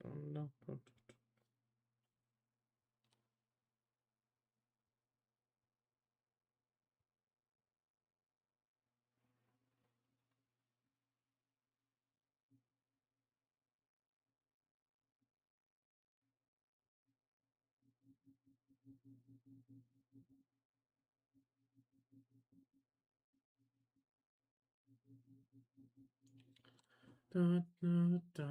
Oh, no. Da, da, da.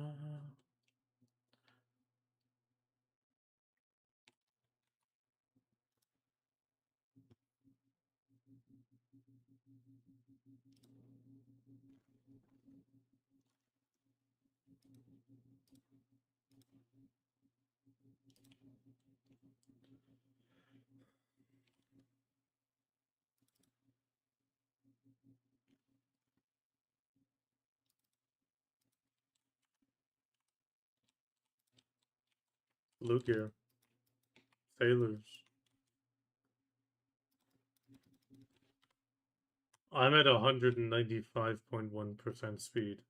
Blue gear. Sailors. I'm at 195.1% speed.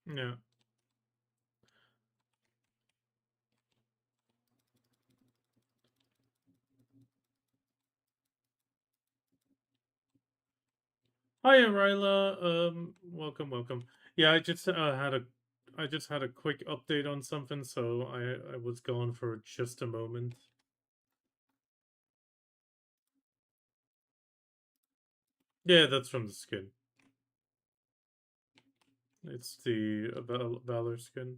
Yeah. Hi, Ryla. Welcome, welcome. Yeah, I just had a quick update on something, so I was gone for just a moment. Yeah, that's from the skin. It's the Valor skin.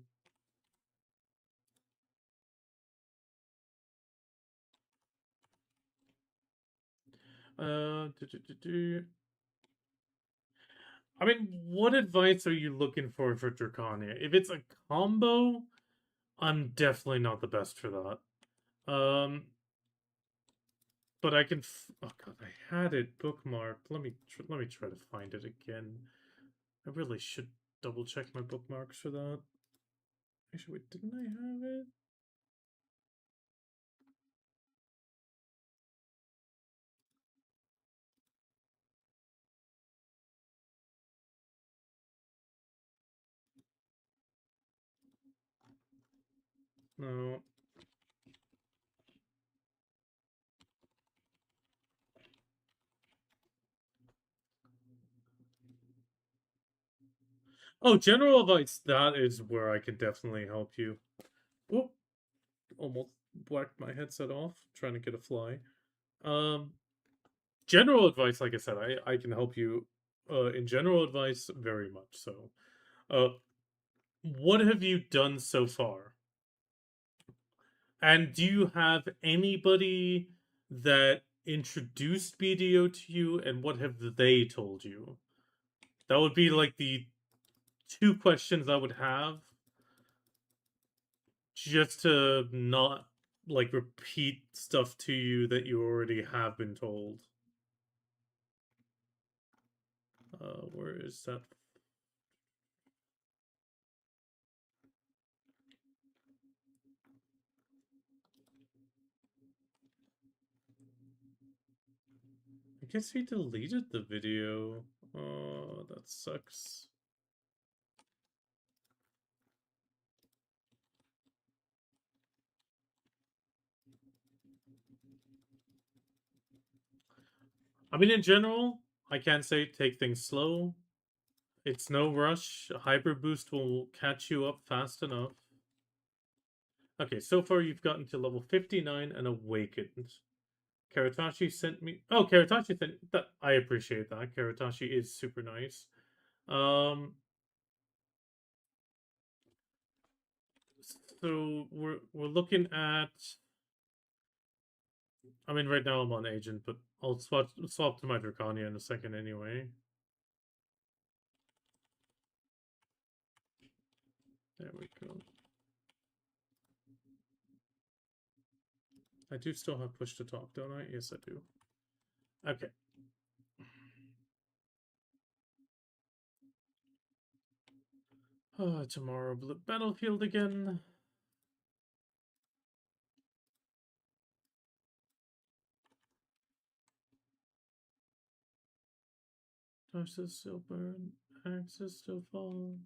I mean, what advice are you looking for Drakania? If it's a combo, I'm definitely not the best for that. But I can. Oh god, I had it bookmarked. Let me try to find it again. I really should double check my bookmarks for that. Actually, wait, didn't I have it? No. Oh, general advice. That is where I can definitely help you. Whoop! Almost whacked my headset off trying to get a fly. Um, general advice, like I said, I can help you. In general advice, very much so. Uh, what have you done so far? And do you have anybody that introduced BDO to you, and what have they told you? That would be like the two questions I would have, just to not like repeat stuff to you that you already have been told. Where is that? I guess he deleted the video. Oh, that sucks. I mean, in general, I can say take things slow. It's no rush. A hyper boost will catch you up fast enough. Okay, so far you've gotten to level 59 and awakened. Karatashi sent me. Oh, Karatashi sent that. I appreciate that. Karatashi is super nice. Um, so we're looking at. I mean, right now I'm on agent, but I'll swap to my Drakania in a second anyway. There we go. I do still have push to talk, don't I? Yes, I do. Okay. Tomorrow, battlefield again. Darkness still burn. Axis still fall.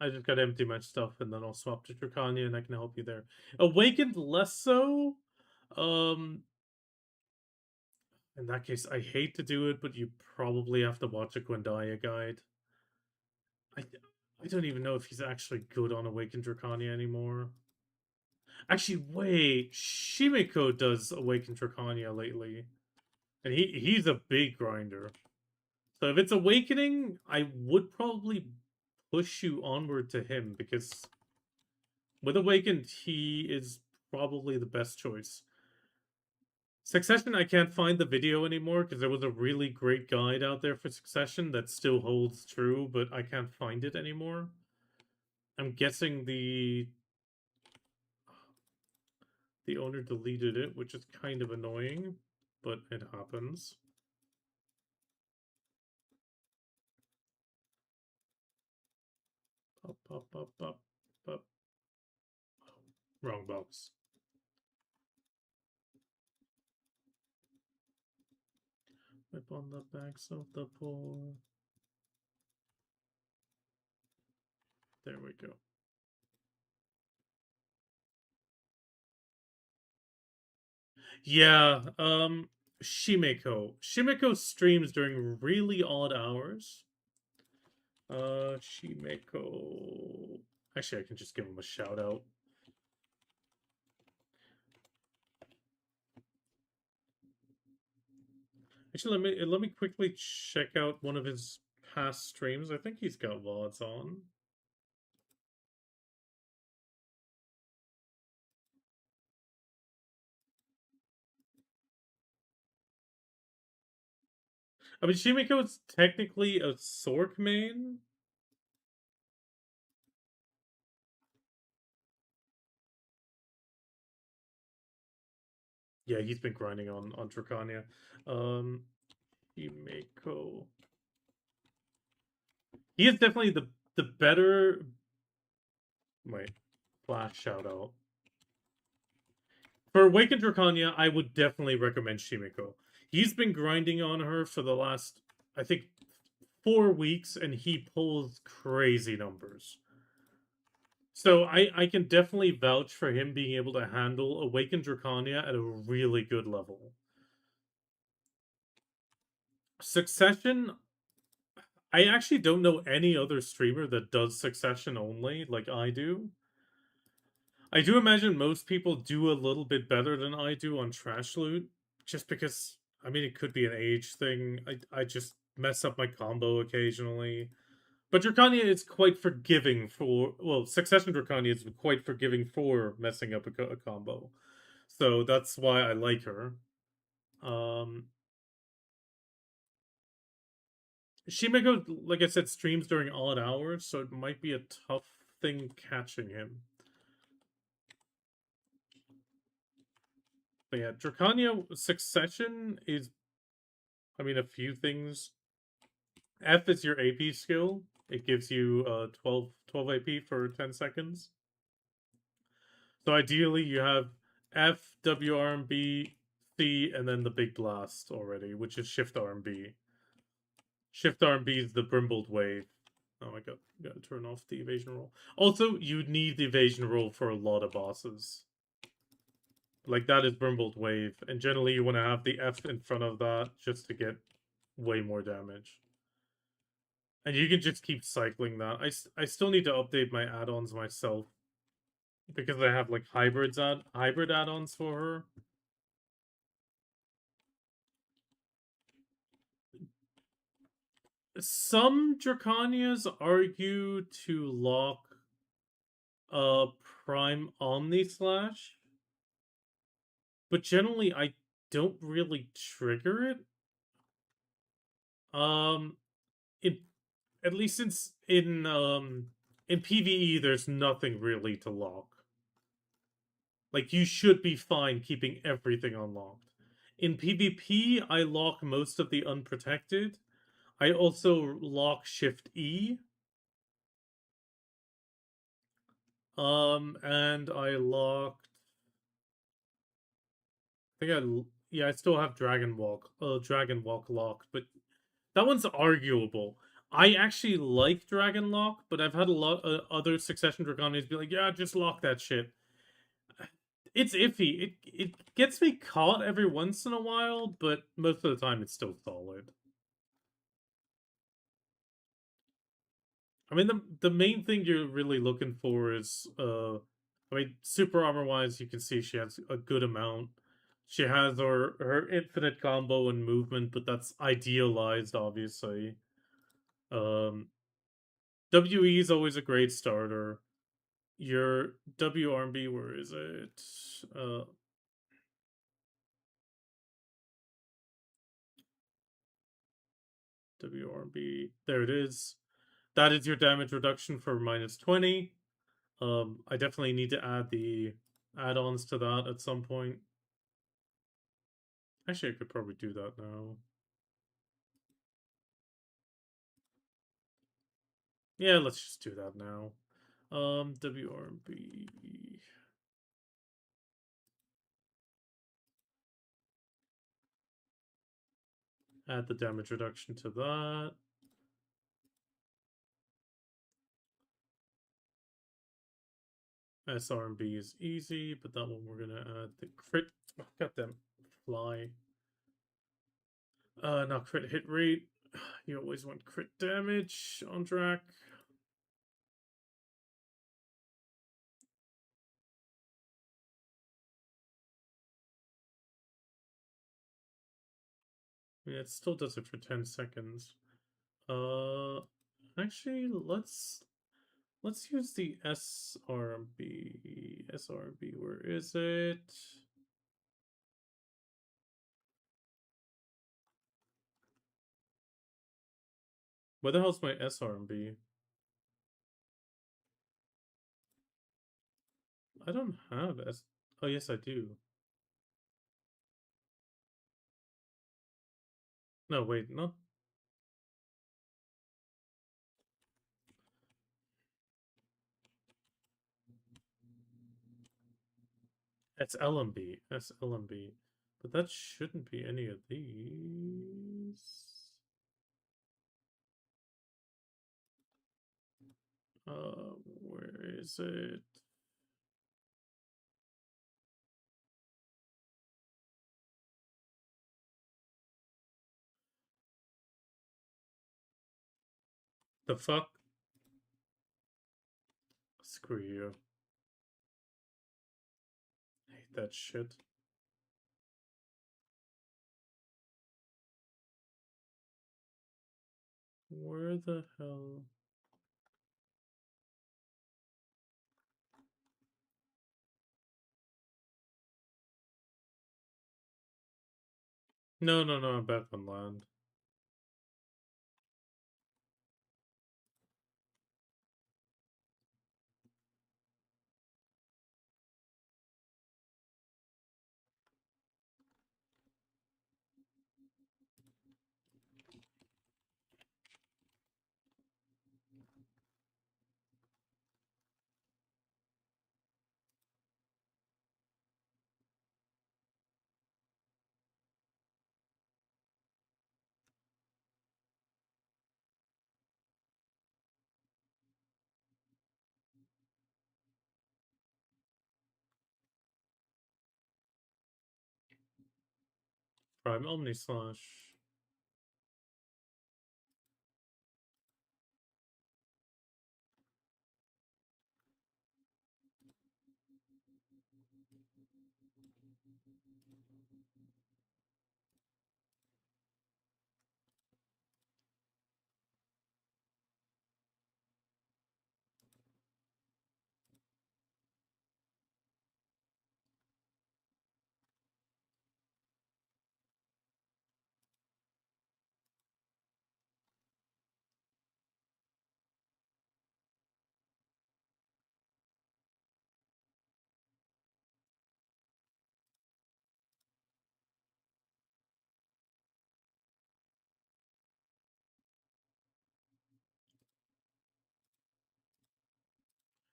I just gotta empty my stuff and then I'll swap to Drakania and I can help you there. Awakened less so. Um in that case, I hate to do it, but you probably have to watch a Gwendalia guide. I I don't even know if he's actually good on Awakened Drakania anymore. Actually, wait, Shimiko does Awakened Drakania lately. And he's a big grinder. So if it's Awakening, I would probably push you onward to him because with Awakened, he is probably the best choice. Succession, I can't find the video anymore because there was a really great guide out there for Succession that still holds true, but I can't find it anymore. I'm guessing the owner deleted it, which is kind of annoying, but it happens. Pop, pop, pop, pop, pop. Wrong box. Whip on the backs of the pole. There we go. Yeah, Shimeko. Shimeko streams during really odd hours. Shimeko. Actually, I can just give him a shout out. Actually, let me quickly check out one of his past streams. I think he's got VODs on. I mean, Shimeko is technically a Sork main. Yeah, he's been grinding on Drakania. Shimeko. He is definitely the better. Wait, flash shout out. For Awakened Drakania, I would definitely recommend Shimiko. He's been grinding on her for the last, I think, 4 weeks, and he pulls crazy numbers. So I can definitely vouch for him being able to handle Awakened Drakania at a really good level. Succession, I actually don't know any other streamer that does Succession only like I do. I do imagine most people do a little bit better than I do on Trash Loot, just because, I mean, it could be an age thing. I just mess up my combo occasionally. But Drakania is quite forgiving for, well, Succession Drakania is quite forgiving for messing up a combo. So that's why I like her. Shimeko, like I said, streams during odd hours, so it might be a tough thing catching him. But yeah, Drakania Succession is, I mean, a few things. F is your AP skill. It gives you 12 AP for 10 seconds. So ideally, you have F, W, R, and B, C, and then the big blast already, which is Shift R and B. Shift R and B is the Brimbled Wave. Oh my god, gotta turn off the evasion roll. Also, you need the evasion roll for a lot of bosses. Like, that is Brimbled Wave, and generally you want to have the F in front of that just to get way more damage. And you can just keep cycling that. I still need to update my add-ons myself because I have like hybrid add-ons for her. Some Draconias argue to lock Prime Omni Slash, but generally I don't really trigger it. In at least since in PvE there's nothing really to lock. Like, you should be fine keeping everything unlocked. In PvP, I lock most of the unprotected. I also lock Shift E. And I locked think yeah, I still have Dragon Walk locked, but that one's arguable. I actually like Dragon Lock, but I've had a lot of other Succession Draconians be like, "Yeah, just lock that shit." It's iffy. It gets me caught every once in a while, but most of the time it's still solid. I mean, the main thing you're really looking for is I mean, super armor wise, you can see she has a good amount. She has her infinite combo and movement, but that's idealized, obviously. Um, WE is always a great starter. Your WRB, where is it? WRB, there it is. That is your damage reduction for -20. I definitely need to add the add-ons to that at some point. Actually, I could probably do that now. Yeah, let's just do that now. WRB. Add the damage reduction to that. SRB is easy, but that one we're gonna add the crit. Oh, got them fly. Now crit hit rate. You always want crit damage on Drac. Yeah, it still does it for 10 seconds. Uh, actually, let's use the SRB. SRB, where is it? Where the hell's my SRB? I don't have S. Oh, yes, I do. No, wait, no. It's LMB. That's LMB. But that shouldn't be any of these. Where is it? The fuck? Screw you. I hate that shit. Where the hell? No, no, no, I'm back on land. Prime Omni Slash.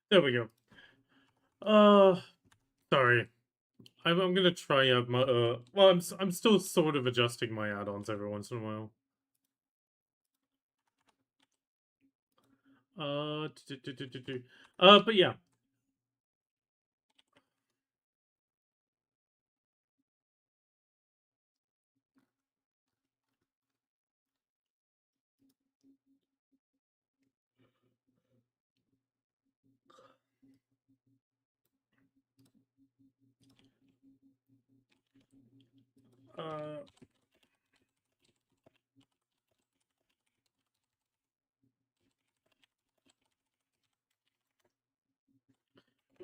There we go. Uh, sorry. I'm gonna try out my well, I'm still sort of adjusting my add-ons every once in a while. But yeah. Uh,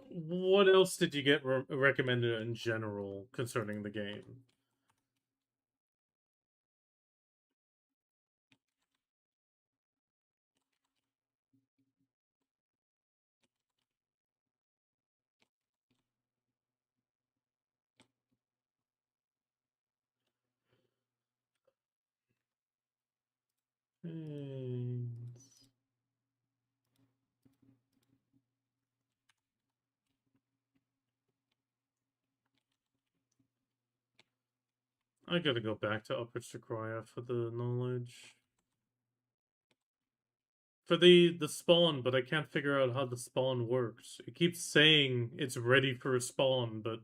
what else did you get recommended in general concerning the game? Hmm. I gotta go back to Upper Sequoia for the knowledge. For the spawn, but I can't figure out how the spawn works. It keeps saying it's ready for a spawn, but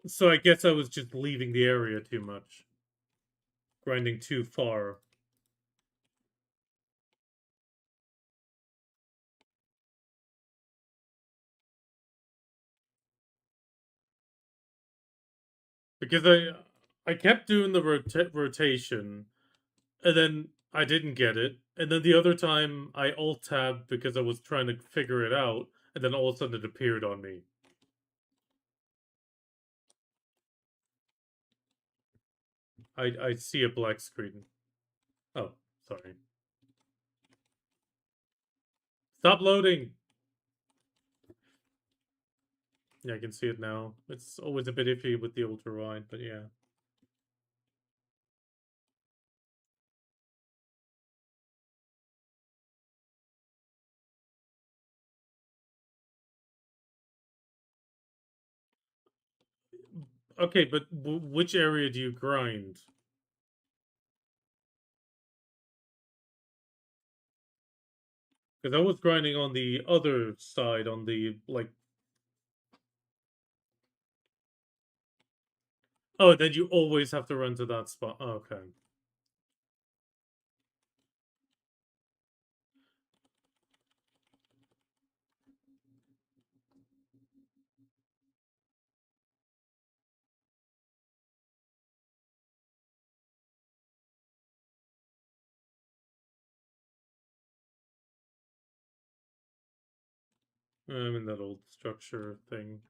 so I guess I was just leaving the area too much, grinding too far. Because I kept doing the rotation, and then I didn't get it, and then the other time I alt tabbed because I was trying to figure it out, and then all of a sudden it appeared on me. I see a black screen. Oh, sorry. Stop loading. Yeah, I can see it now. It's always a bit iffy with the ultra wide, but yeah. Okay, but which area do you grind? Because I was grinding on the other side, on the like. Oh, then you always have to run to that spot. Oh, okay. I'm in that old structure thing.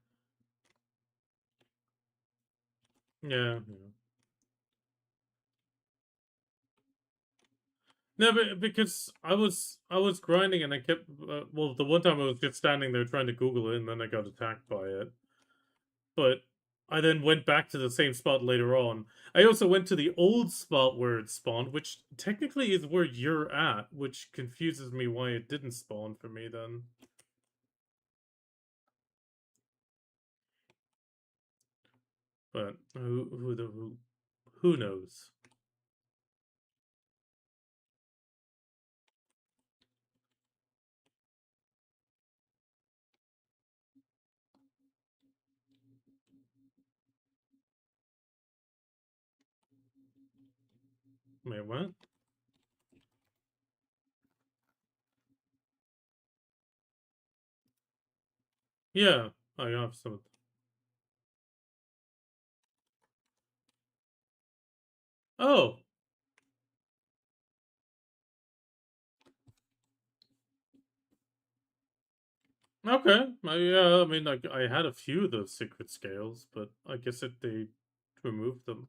Yeah, yeah. No, but because I was grinding and I kept well, the one time I was just standing there trying to Google it and then I got attacked by it. But I then went back to the same spot later on. I also went to the old spot where it spawned, which technically is where you're at, which confuses me why it didn't spawn for me then. But who knows? Wait, what? Yeah, I have some. Oh, okay. Yeah, I mean, like I had a few of those secret scales, but I guess they removed them.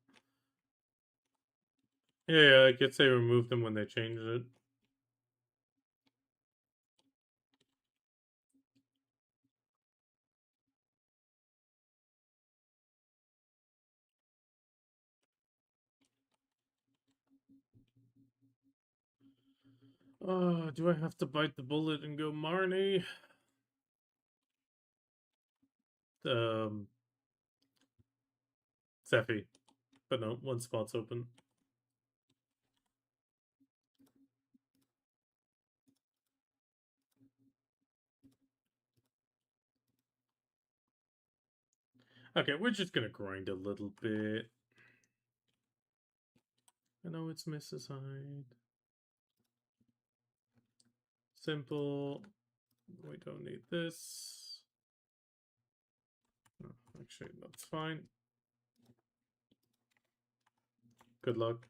Yeah, I guess they removed them when they changed it. Do I have to bite the bullet and go Marnie? Um, Sephi. But no, one spot's open. Okay, we're just gonna grind a little bit. I know it's Mrs. Hyde. Simple. We don't need this. Oh, actually, that's fine. Good luck.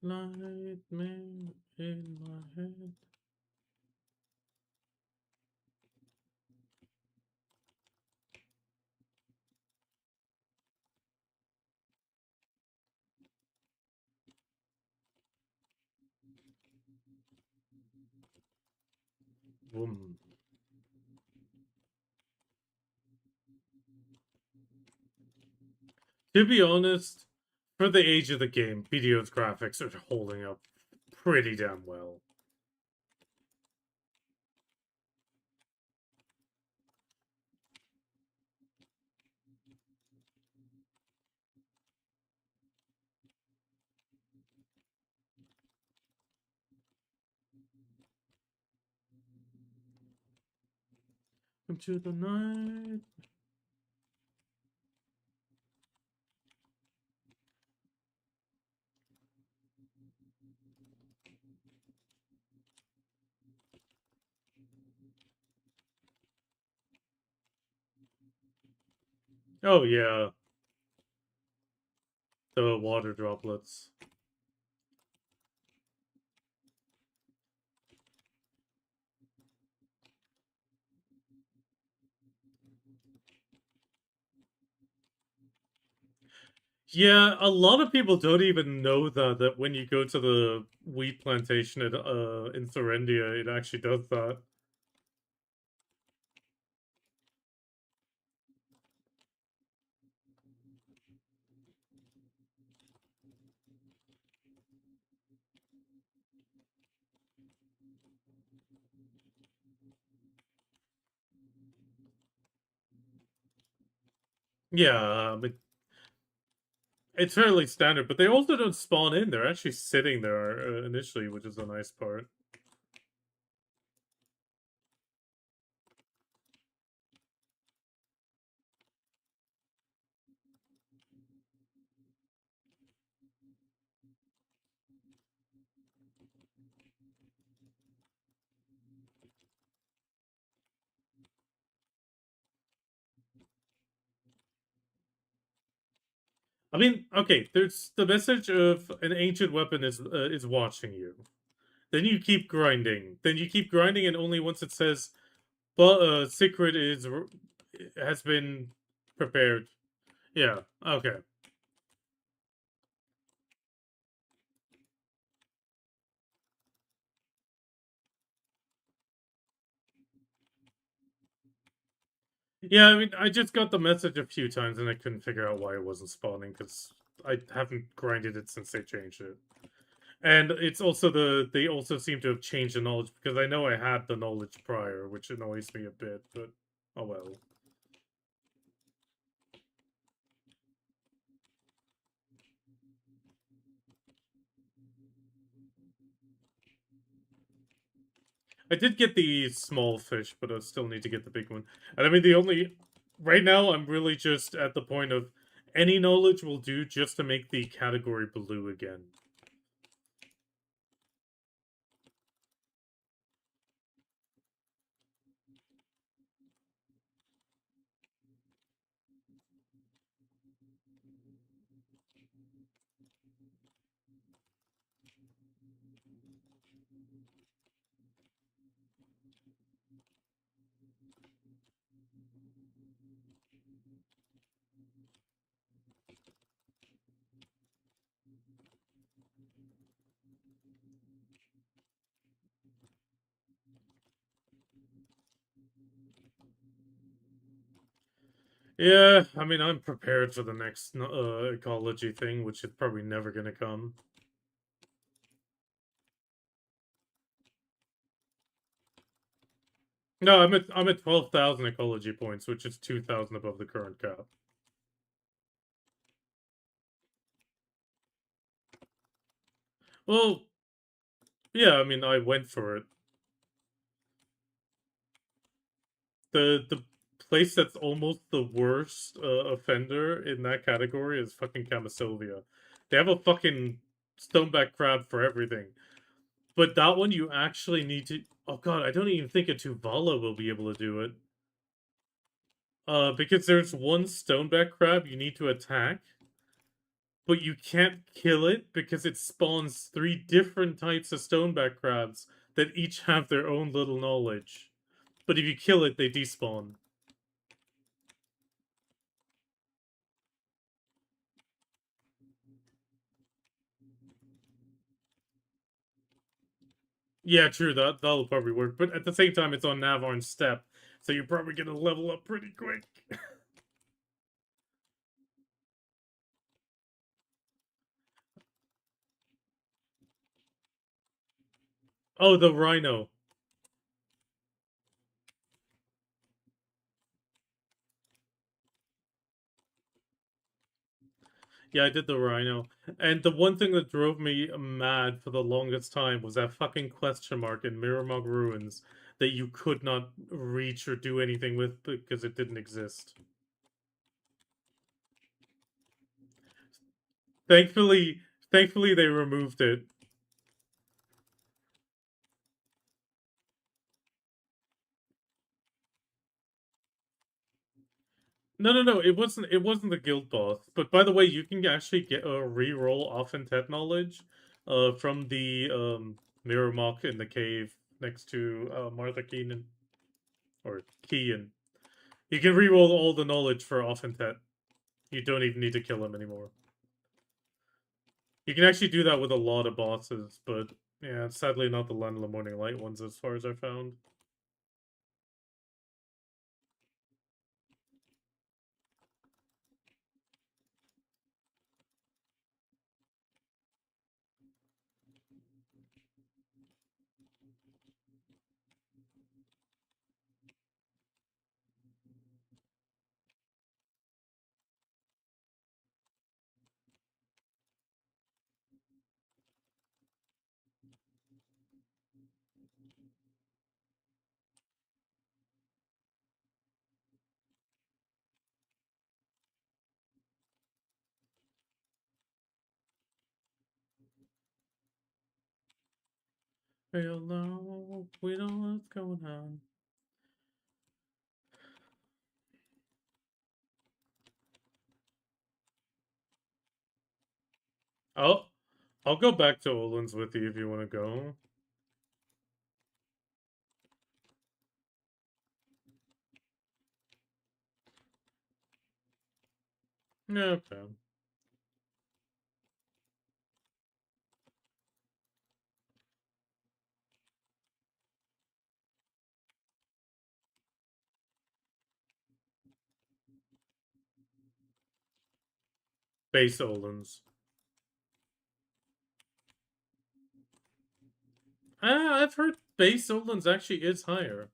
Nightmare in my head. Boom. To be honest, for the age of the game, BDO's graphics are holding up pretty damn well. Into the night. Oh yeah, the water droplets. Yeah, a lot of people don't even know that when you go to the wheat plantation in Thurindia, it actually does that. Yeah, it's fairly standard, but they also don't spawn in. They're actually sitting there initially, which is a nice part. I mean, okay, there's the message of an ancient weapon is watching you. Then you keep grinding. Then you keep grinding, and only once it says, "But secret is has been prepared." Yeah. Okay. Yeah, I mean, I just got the message a few times, and I couldn't figure out why it wasn't spawning because I haven't grinded it since they changed it. And it's also they also seem to have changed the knowledge because I know I had the knowledge prior, which annoys me a bit, but oh well. I did get the small fish, but I still need to get the big one. And I mean, the only right now I'm really just at the point of any knowledge will do just to make the category blue again. Yeah, I mean, I'm prepared for the next ecology thing, which is probably never gonna come. No, I'm at 12,000 ecology points, which is 2,000 above the current cap. Well, yeah, I mean, I went for it. The place that's almost the worst offender in that category is fucking Camasylvia. They have a fucking stoneback crab for everything. But that one you actually need to. Oh god, I don't even think a Tuvala will be able to do it. Because there's one stoneback crab you need to attack, but you can't kill it because it spawns 3 different types of stoneback crabs that each have their own little knowledge. But if you kill it, they despawn. Yeah, true. That'll probably work. But at the same time, it's on Navarre's step, so you're probably gonna level up pretty quick. Oh, the rhino. Yeah, I did the rhino. And the one thing that drove me mad for the longest time was that fucking question mark in Miramog Ruins that you could not reach or do anything with because it didn't exist. Thankfully, thankfully they removed it. No, no, no. It wasn't the guild boss. But by the way, you can actually get a re-roll Offentet knowledge, from the mirror mock in the cave next to Martha Keenan or Kean. You can re-roll all the knowledge for Offentet. You don't even need to kill him anymore. You can actually do that with a lot of bosses, but yeah, sadly not the Land of the Morning Light ones as far as I found. Hello, we know what's going on. I'll I'll go back to Olin's with you if you want to go. Yeah, okay. Base Olin's. I've heard base Olin's actually is higher.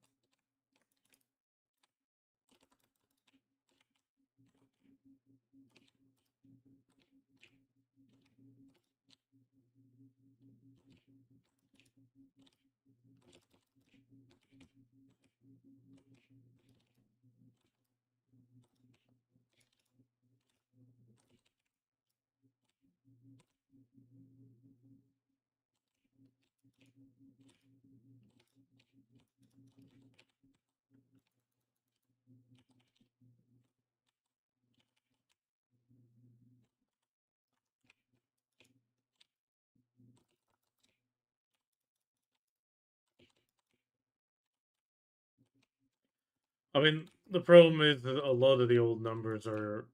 I mean, the problem is that a lot of the old numbers are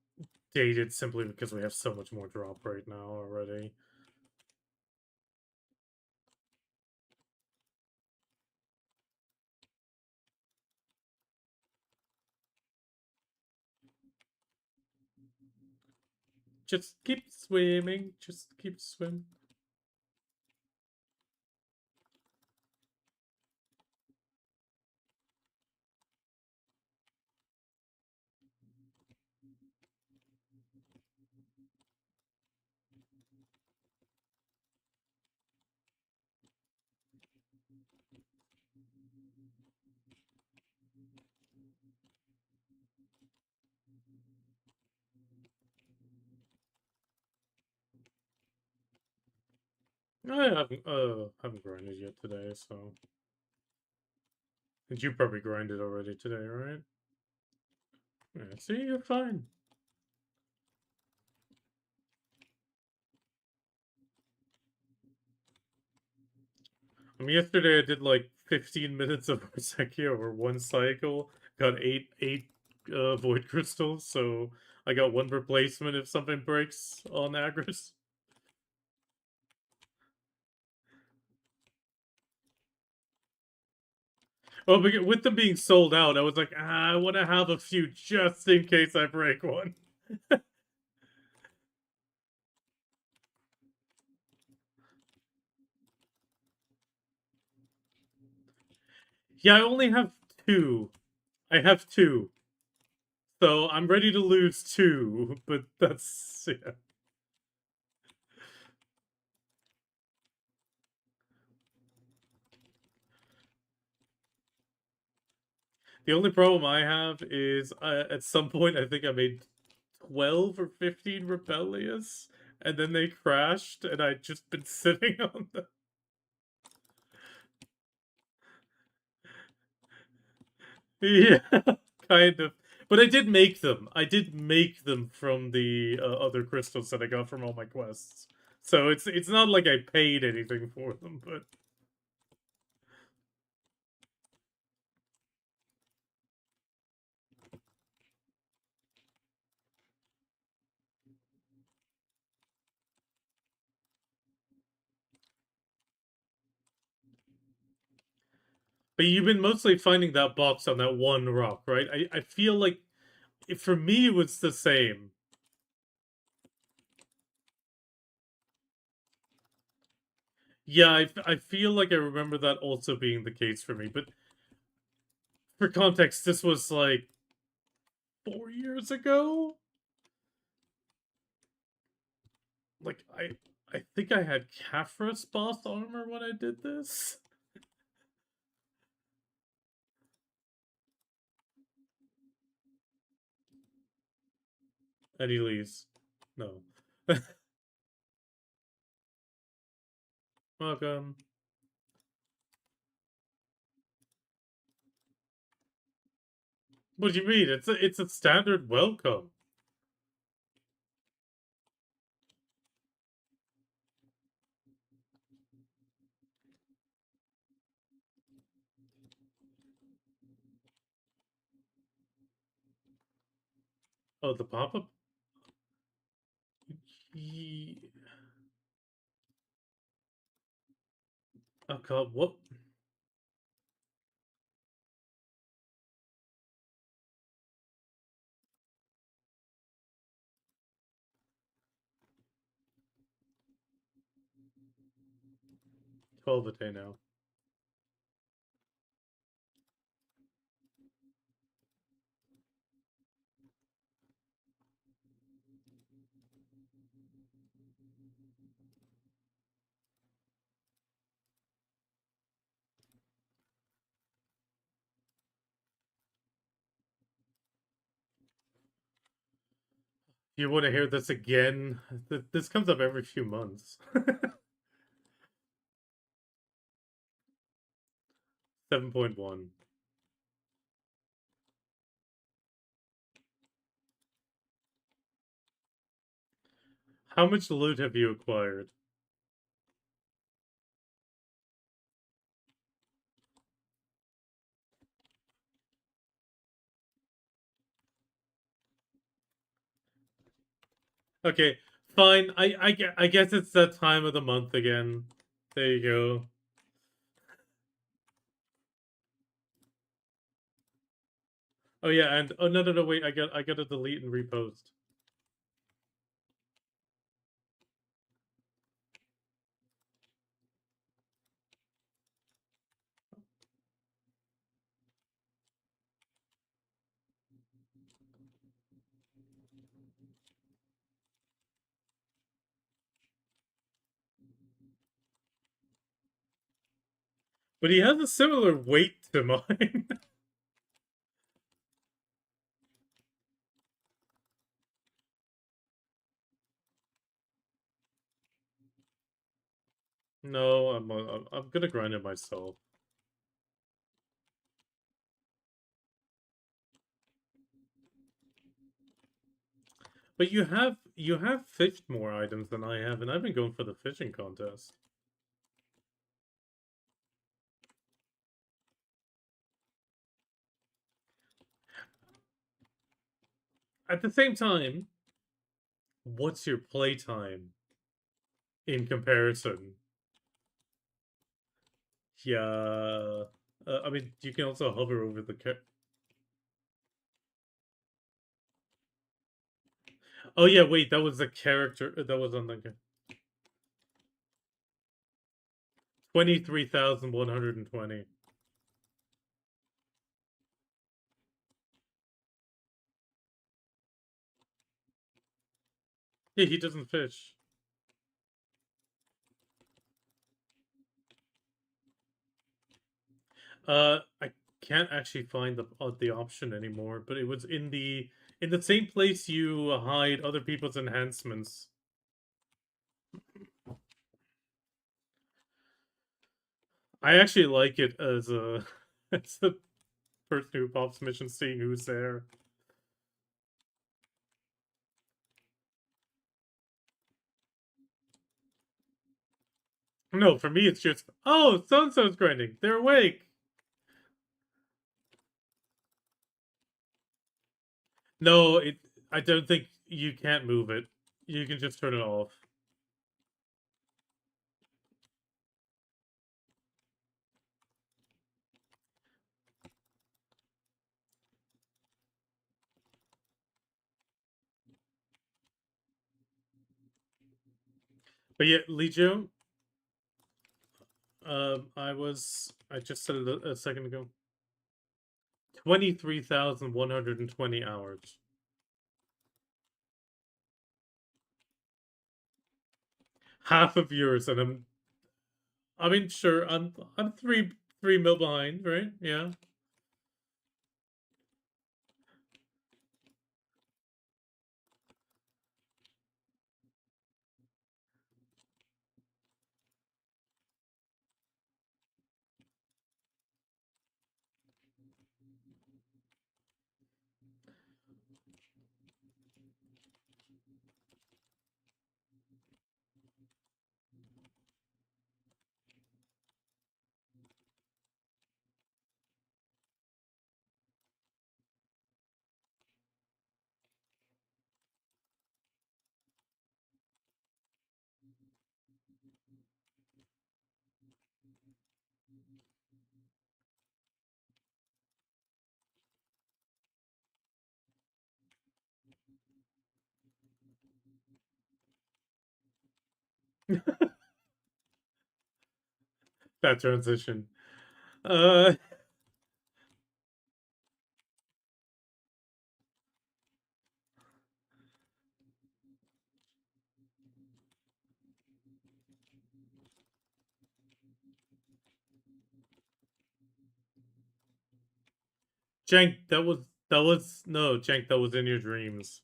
dated simply because we have so much more drop right now already. Just keep swimming. Just keep swimming. I haven't grinded yet today, so. And you probably grinded already today, right? Yeah, see, you're fine. I mean, yesterday I did like 15 minutes of Arsekio over one cycle. Got eight void crystals, so I got one replacement if something breaks on Agris. Well, with them being sold out, I was like, I want to have a few just in case I break one. Yeah, I only have two. I have two. So I'm ready to lose two, but that's yeah. The only problem I have is at some point I think I made 12 or 15 rebellious, and then they crashed, and I'd just been sitting on them. Yeah, kind of. But I did make them. I did make them from the other crystals that I got from all my quests. So it's not like I paid anything for them, but you've been mostly finding that box on that one rock, right? I feel like for me it was the same. Yeah, I feel like I remember that also being the case for me, but for context, this was like 4 years ago. Like I think I had Kafra's boss armor when I did this. And he leaves. No. Welcome. What do you mean? It's a standard welcome. Oh, the pop up. Oh god, what? 12 a day now. You want to hear this again? This comes up every few months. 7.1. How much loot have you acquired? Okay, fine. I guess it's that time of the month again. There you go. Oh yeah, and oh no, wait, I got to delete and repost. But he has a similar weight to mine. No, I'm gonna grind it myself. But you have fished more items than I have, and I've been going for the fishing contest. At the same time, what's your playtime in comparison? Yeah, I mean, you can also hover over the. Oh yeah, wait, that was the character that was on the 23,120. Yeah, he doesn't fish. I can't actually find the option anymore, but it was in the same place you hide other people's enhancements. I actually like it as a as a person who pops mission, seeing who's there. No, for me it's just, oh, so and so's grinding. They're awake. No, it. I don't think you can't move it. You can just turn it off. But yeah, Legio, I just said it a second ago. 23,120 hours. Half of yours, and I mean, sure, I'm 3 mil behind, right? Yeah. That transition. Uh, Jank, that was no, Jank, that was in your dreams.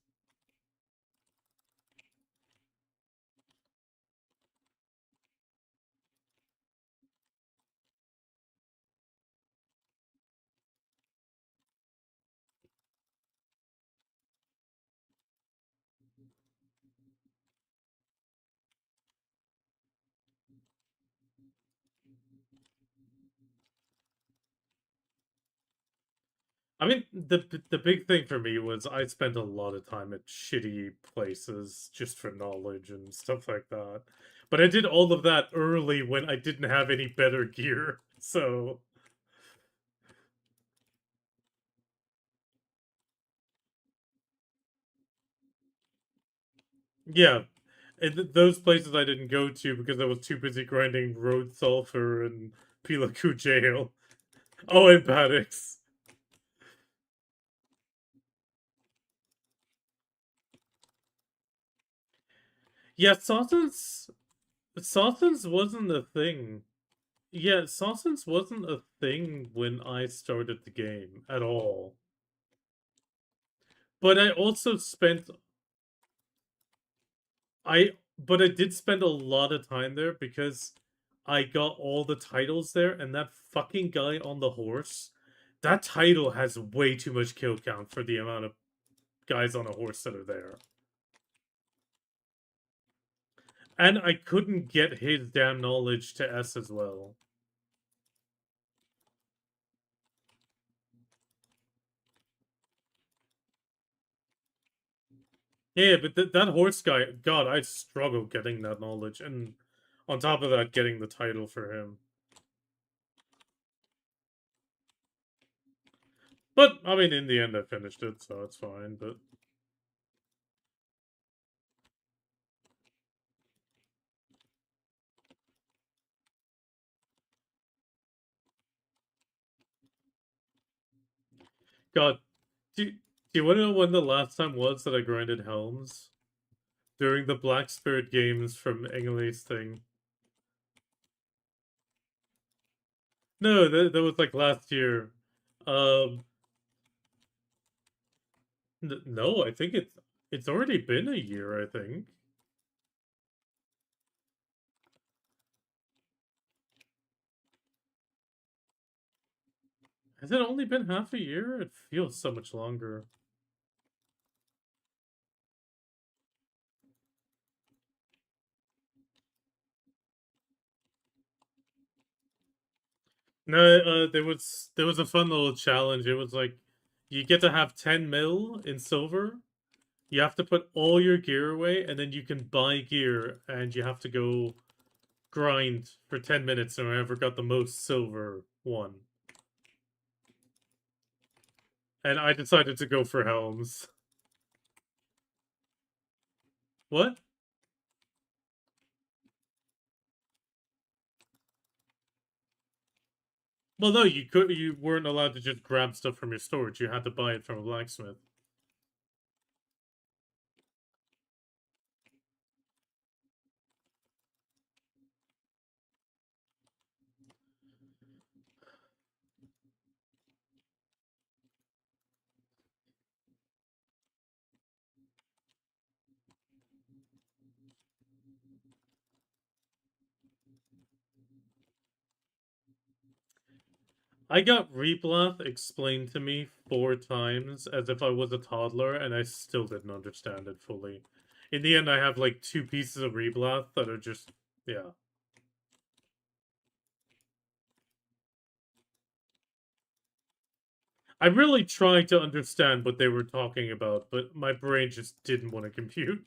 I mean, the big thing for me was I spent a lot of time at shitty places just for knowledge and stuff like that. But I did all of that early when I didn't have any better gear. So, yeah. And those places I didn't go to because I was too busy grinding road sulfur and Pilaku jail. Oh, and paddocks. Yeah, Sawsons wasn't a thing. Yeah, Sawsons wasn't a thing when I started the game at all. But I also spent I but I did spend a lot of time there because I got all the titles there, and that fucking guy on the horse, that title has way too much kill count for the amount of guys on a horse that are there. And I couldn't get his damn knowledge to S as well. Yeah, but that horse guy, God, I struggled getting that knowledge, and on top of that, getting the title for him. But I mean, in the end, I finished it, so it's fine. But God, do you want to know when the last time was that I grinded Helms? During the Black Spirit games from English thing. No, that was like last year. Um, no, I think it's already been a year. I think. Has it only been half a year? It feels so much longer. No, there was a fun little challenge. It was like you get to have 10 mil in silver. You have to put all your gear away, and then you can buy gear, and you have to go grind for 10 minutes, and whoever got the most silver won. And I decided to go for Helms. What? Well, no, you weren't allowed to just grab stuff from your storage. You had to buy it from a blacksmith. I got Reblath explained to me 4 times as if I was a toddler, and I still didn't understand it fully. In the end, I have like 2 pieces of Reblath that are just, yeah. I really tried to understand what they were talking about, but my brain just didn't want to compute.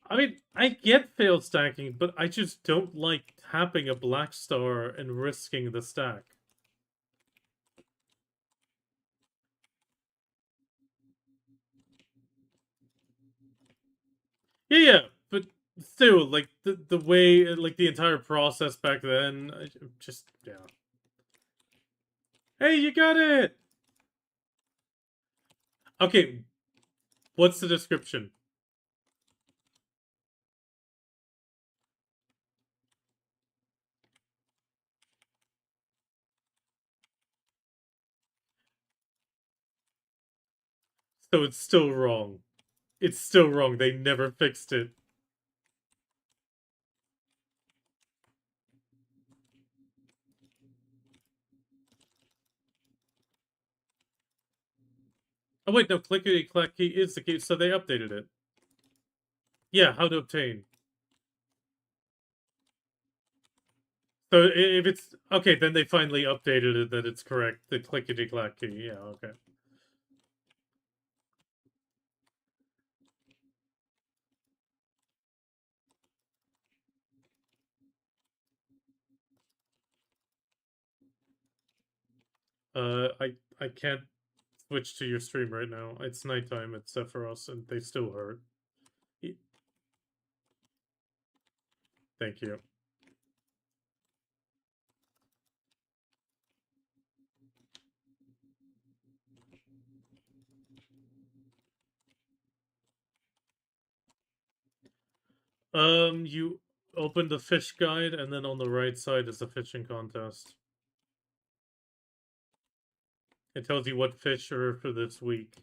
I mean, I get fail stacking, but I just don't like tapping a black star and risking the stack. Yeah, yeah, but still, like the way, like the entire process back then, just yeah. Hey, you got it. Okay, what's the description? So it's still wrong. It's still wrong. They never fixed it. Oh wait, no, clickety clack key is the key, so they updated it. Yeah, how to obtain. So if it's okay, then they finally updated it that it's correct. The clickety clack key. Yeah, okay. I can't switch to your stream right now. It's nighttime at Sephiroth, and they still hurt. Thank you. You open the fish guide, and then on the right side is the fishing contest. It tells you what fish are for this week.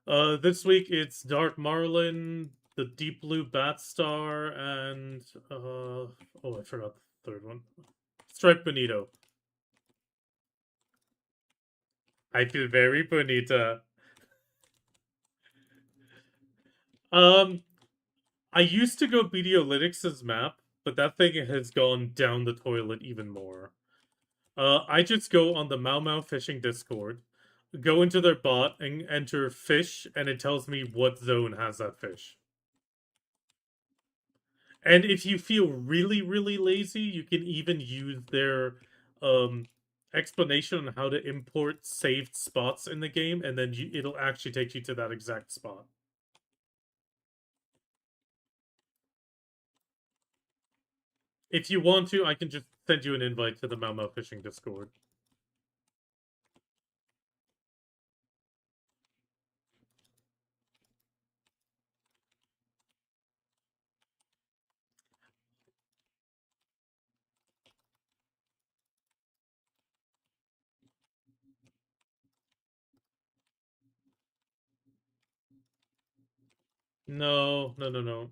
This week it's Dark Marlin, the Deep Blue Bat Star, and oh, I forgot the third one. Striped Bonito. I feel very bonita. Um, I used to go Videolytics' map, but that thing has gone down the toilet even more. I just go on the Mau Mau Fishing Discord, go into their bot and enter fish, and it tells me what zone has that fish. And if you feel really, really lazy, you can even use their um, explanation on how to import saved spots in the game, and then it'll actually take you to that exact spot. If you want to, I can just send you an invite to the Mau Mau Fishing Discord. No, no, no, no.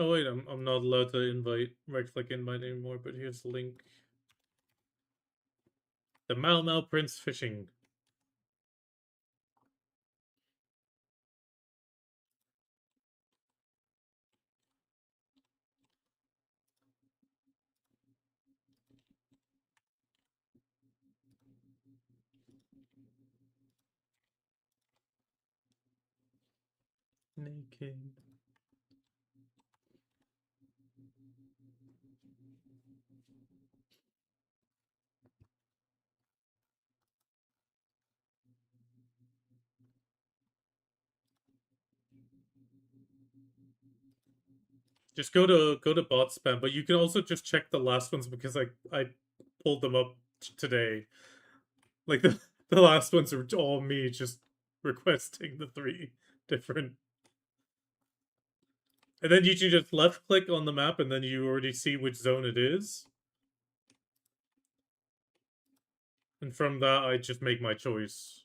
Oh wait, I'm not allowed to invite right-click invite anymore. But here's the link: the Mau Mau Prince Fishing. Naked. Just go to bot spam, but you can also just check the last ones because I pulled them up today. Like the last ones are all me just requesting the three different. And then you can just left click on the map and then you already see which zone it is. And from that I just make my choice.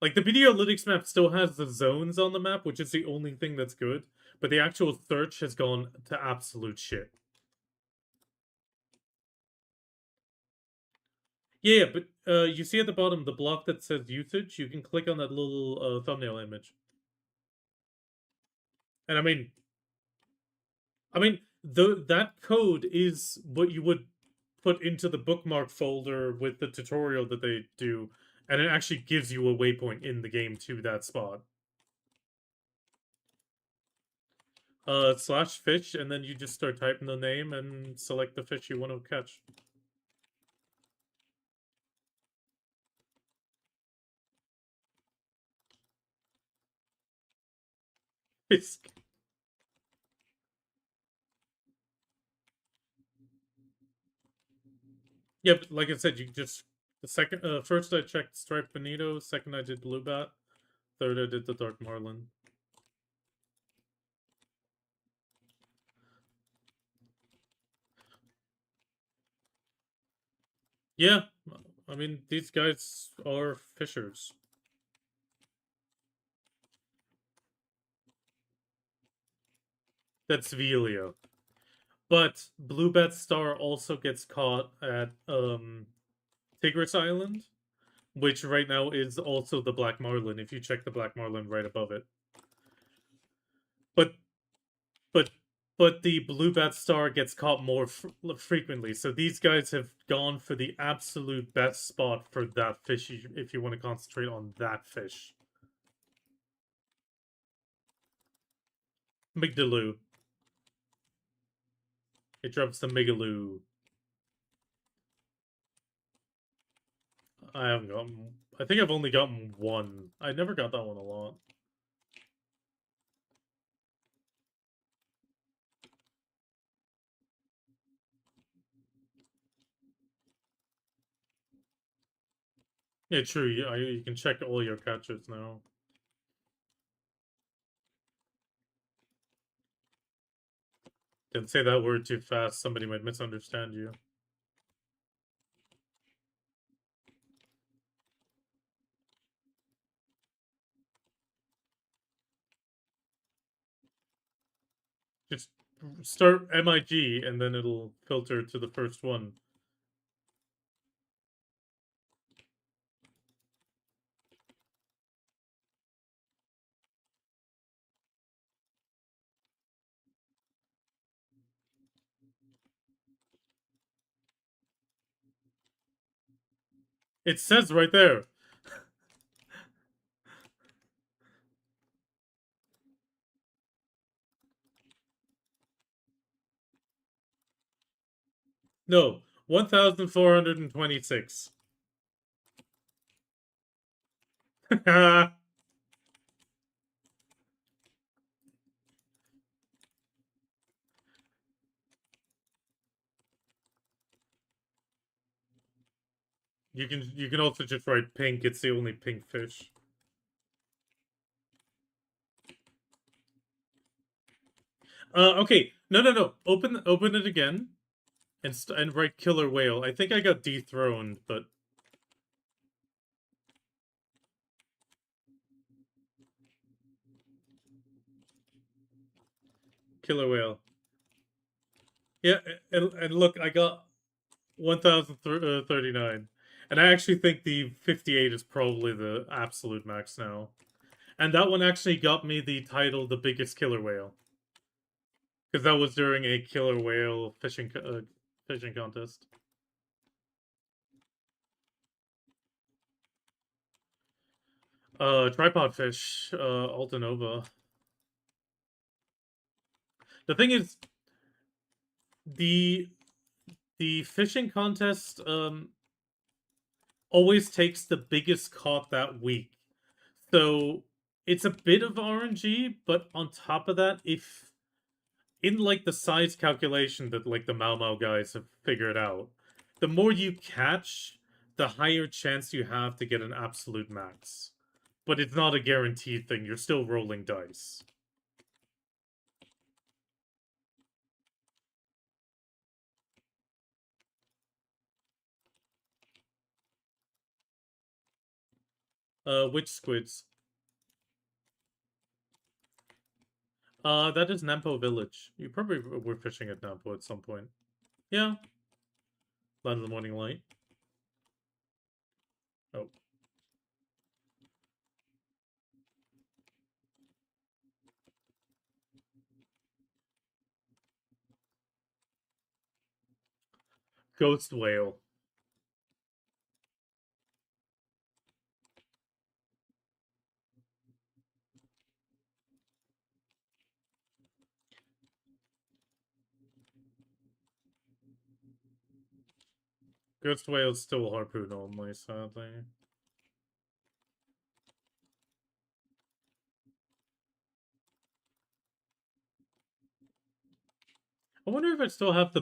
Like the Videolytics map still has the zones on the map, which is the only thing that's good, but the actual search has gone to absolute shit. Yeah, but you see at the bottom the block that says usage. You can click on that little thumbnail image, and I mean, that code is what you would put into the bookmark folder with the tutorial that they do, and it actually gives you a waypoint in the game to that spot. Slash fish, and then you just start typing the name and select the fish you want to catch. It's Yeah, but like I said, you just the second first I checked striped bonito, second I did blue bat, third I did the dark marlin. Yeah, I mean these guys are fishers. That's Velia. But Blue Bat Star also gets caught at Tigris Island. which right now is also the black marlin. If you check the black marlin right above it, but but but the blue bat star gets caught more frequently. So these guys have gone for the absolute best spot for that fish if you want to concentrate on that fish. Migdaloo. It drops the Migaloo. I haven't gotten. I think I've only gotten one. I never got that one a lot. Yeah, true. You can check all your catches now. Didn't say that word too fast. Somebody might misunderstand you. Just start MIG and then it'll filter to the first one. It says right there. No, 1,426. You can also just write pink. It's the only pink fish. Okay. No. Open it again and write killer whale. I think I got dethroned, but killer whale. Yeah, and look, I got 1,039. And I actually think the 58 is probably the absolute max now. And that one actually got me the title The Biggest Killer Whale. Because that was during a killer whale fishing contest. Tripod fish, Altanova. The thing is, the the fishing contest always takes the biggest caught that week. So it's a bit of RNG, but on top of that, if in like the size calculation that like the Mau Mau guys have figured out, the more you catch, the higher chance you have to get an absolute max. But it's not a guaranteed thing. You're still rolling dice. Which squids? That is Nampo Village. You probably were fishing at Nampo at some point. Yeah. Land of the Morning Light. Oh. Ghost Whale. Ghost Whale's still harpoon only, sadly. I wonder if I still have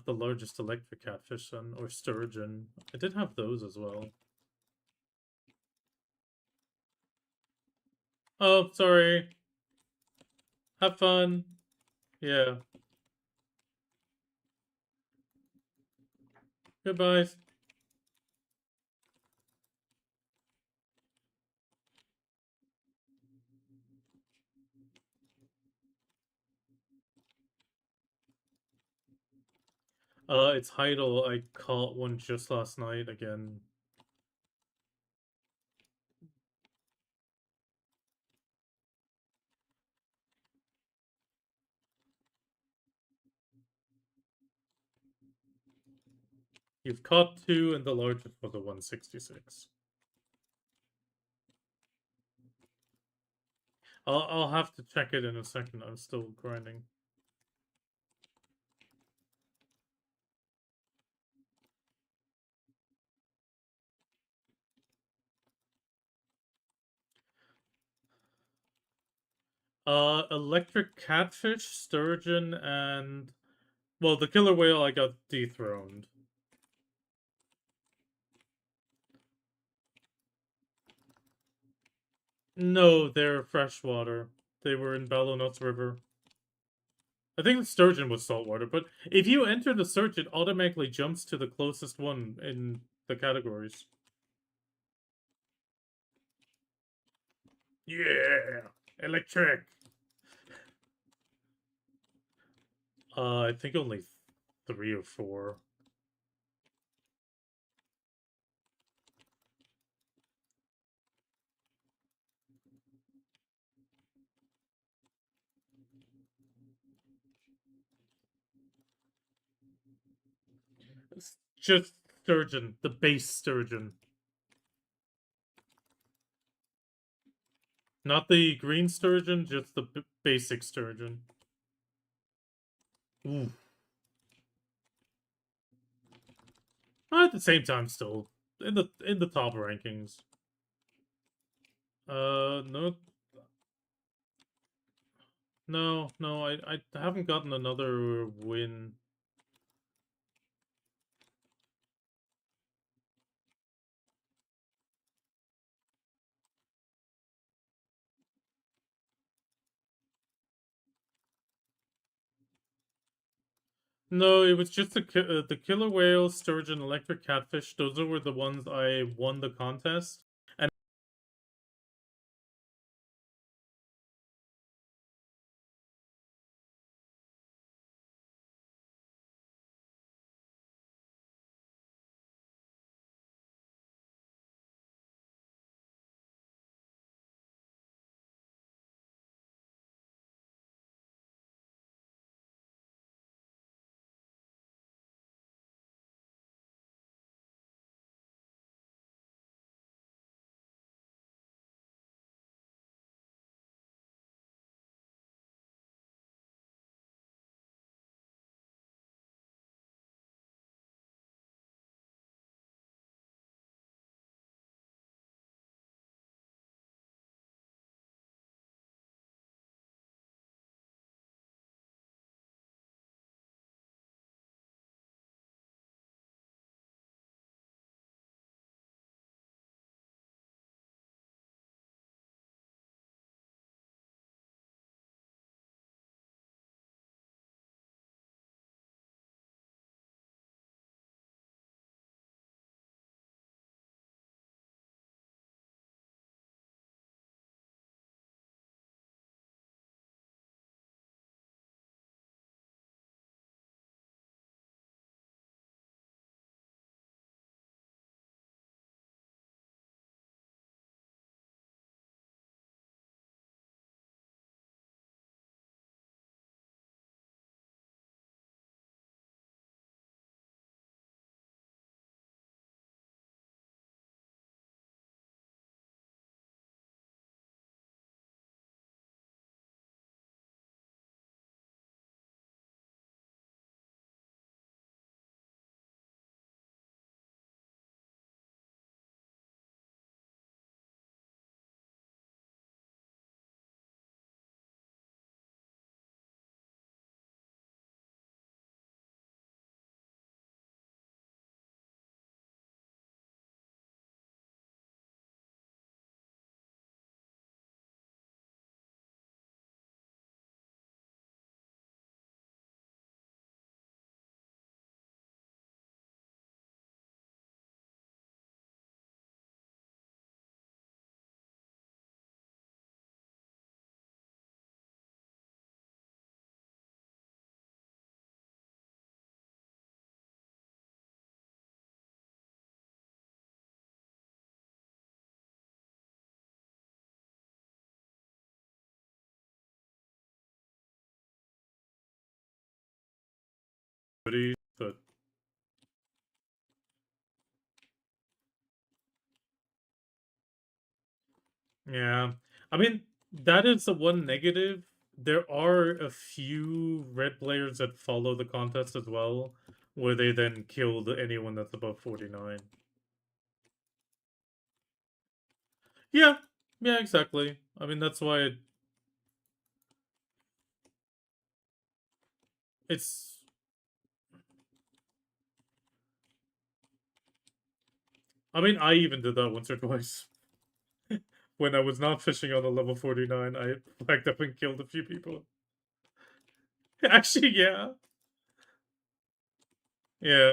the largest electric catfish then, or sturgeon. I did have those as well. Oh, sorry. Have fun. Yeah. Goodbye. It's Heidel. I caught one just last night again. You've caught two, and the largest was a 166. I'll have to check it in a second. I'm still grinding. Electric catfish, sturgeon, and well, the killer whale I got dethroned. No, they're freshwater. They were in Balonos River. I think the sturgeon was saltwater, but if you enter the search, it automatically jumps to the closest one in the categories. Yeah, electric. I think only 3 or 4. It's just sturgeon, the base sturgeon, not the green sturgeon, just the basic sturgeon. Ooh. At the same time, still in the top rankings. No, no. I haven't gotten another win. No, it was just the killer whale, sturgeon, electric catfish. Those were the ones I won the contest. And but yeah. I mean, that is the one negative. There are a few red players that follow the contest as well, where they then kill anyone that's above 49. Yeah, yeah, exactly. I mean, that's why it's. I mean, I even did that once or twice. When I was not fishing on a level 49, I flagged up and killed a few people. Actually, yeah. Yeah.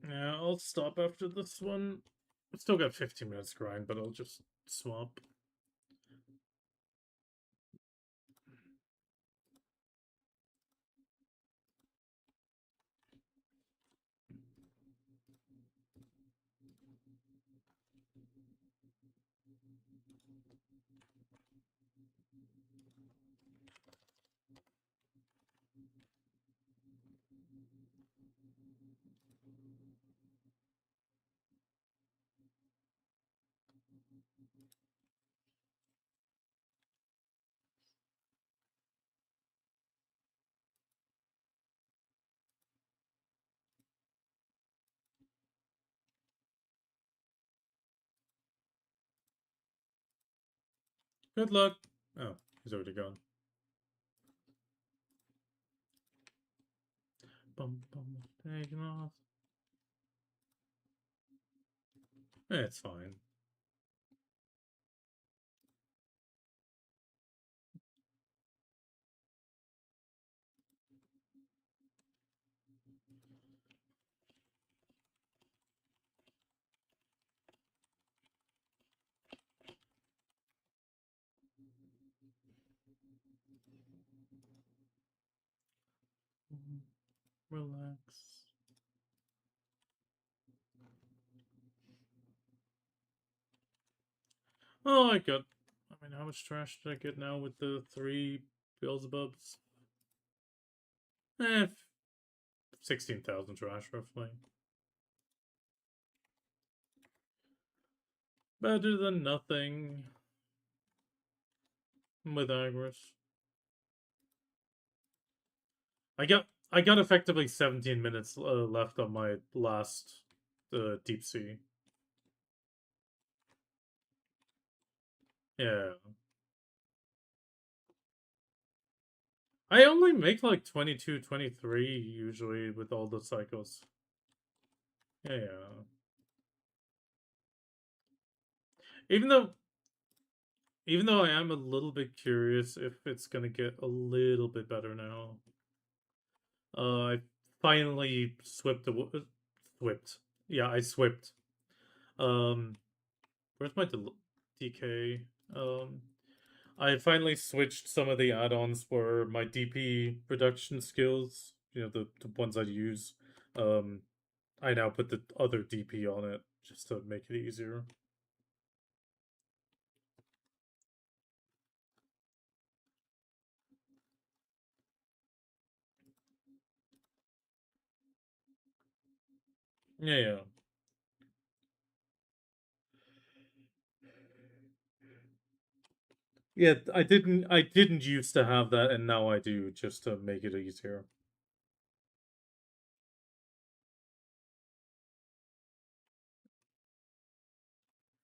Yeah, I'll stop after this one. I still got 15 minutes grind, but I'll just swap. Good luck. Oh, he's already gone. Bum, bum, taking off. It's fine. Relax. Oh, I got. I mean, how much trash did I get now with the 3 Beelzebubs? 16,000 trash, roughly. Better than nothing with Agris. I got effectively 17 minutes left on my last deep sea. Yeah. I only make like 22, 23 usually with all the cycles. Yeah. Even though even though I am a little bit curious if it's gonna get a little bit better now. I finally swipped swipped. Yeah, I swipped. Um where's my DK? Um I finally switched some of the add-ons for my DP reduction skills, the ones I use. Um I now put the other DP on it just to make it easier. Yeah, yeah. Yeah, I didn't used to have that and now I do just to make it easier.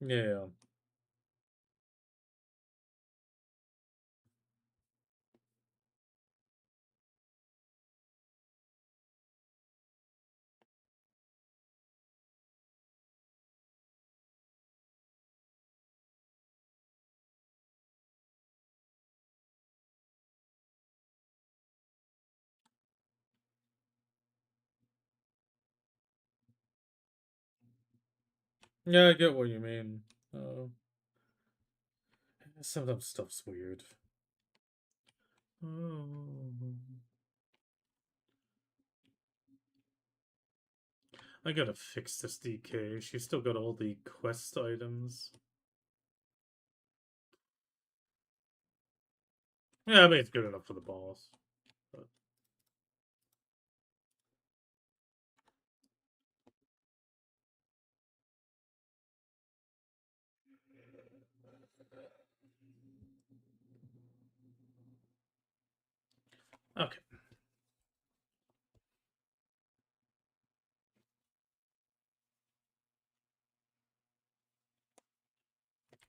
Yeah. Yeah, I get what you mean. Some of them stuff's weird. Oh. I gotta fix this DK. She's still got all the quest items. Yeah, I mean, it's good enough for the boss. But... Okay.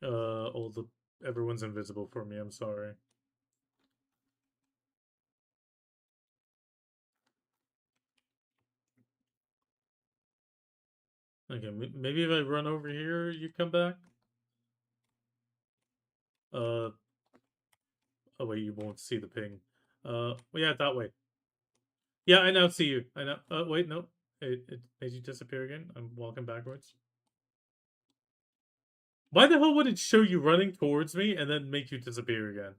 All the everyone's invisible for me. I'm sorry. Okay, maybe if I run over here, you come back. Uh, oh wait, you won't see the ping. Well, yeah, that way. Yeah, I now see you. I know. Wait, no, it made you disappear again. I'm walking backwards. Why the hell would it show you running towards me and then make you disappear again?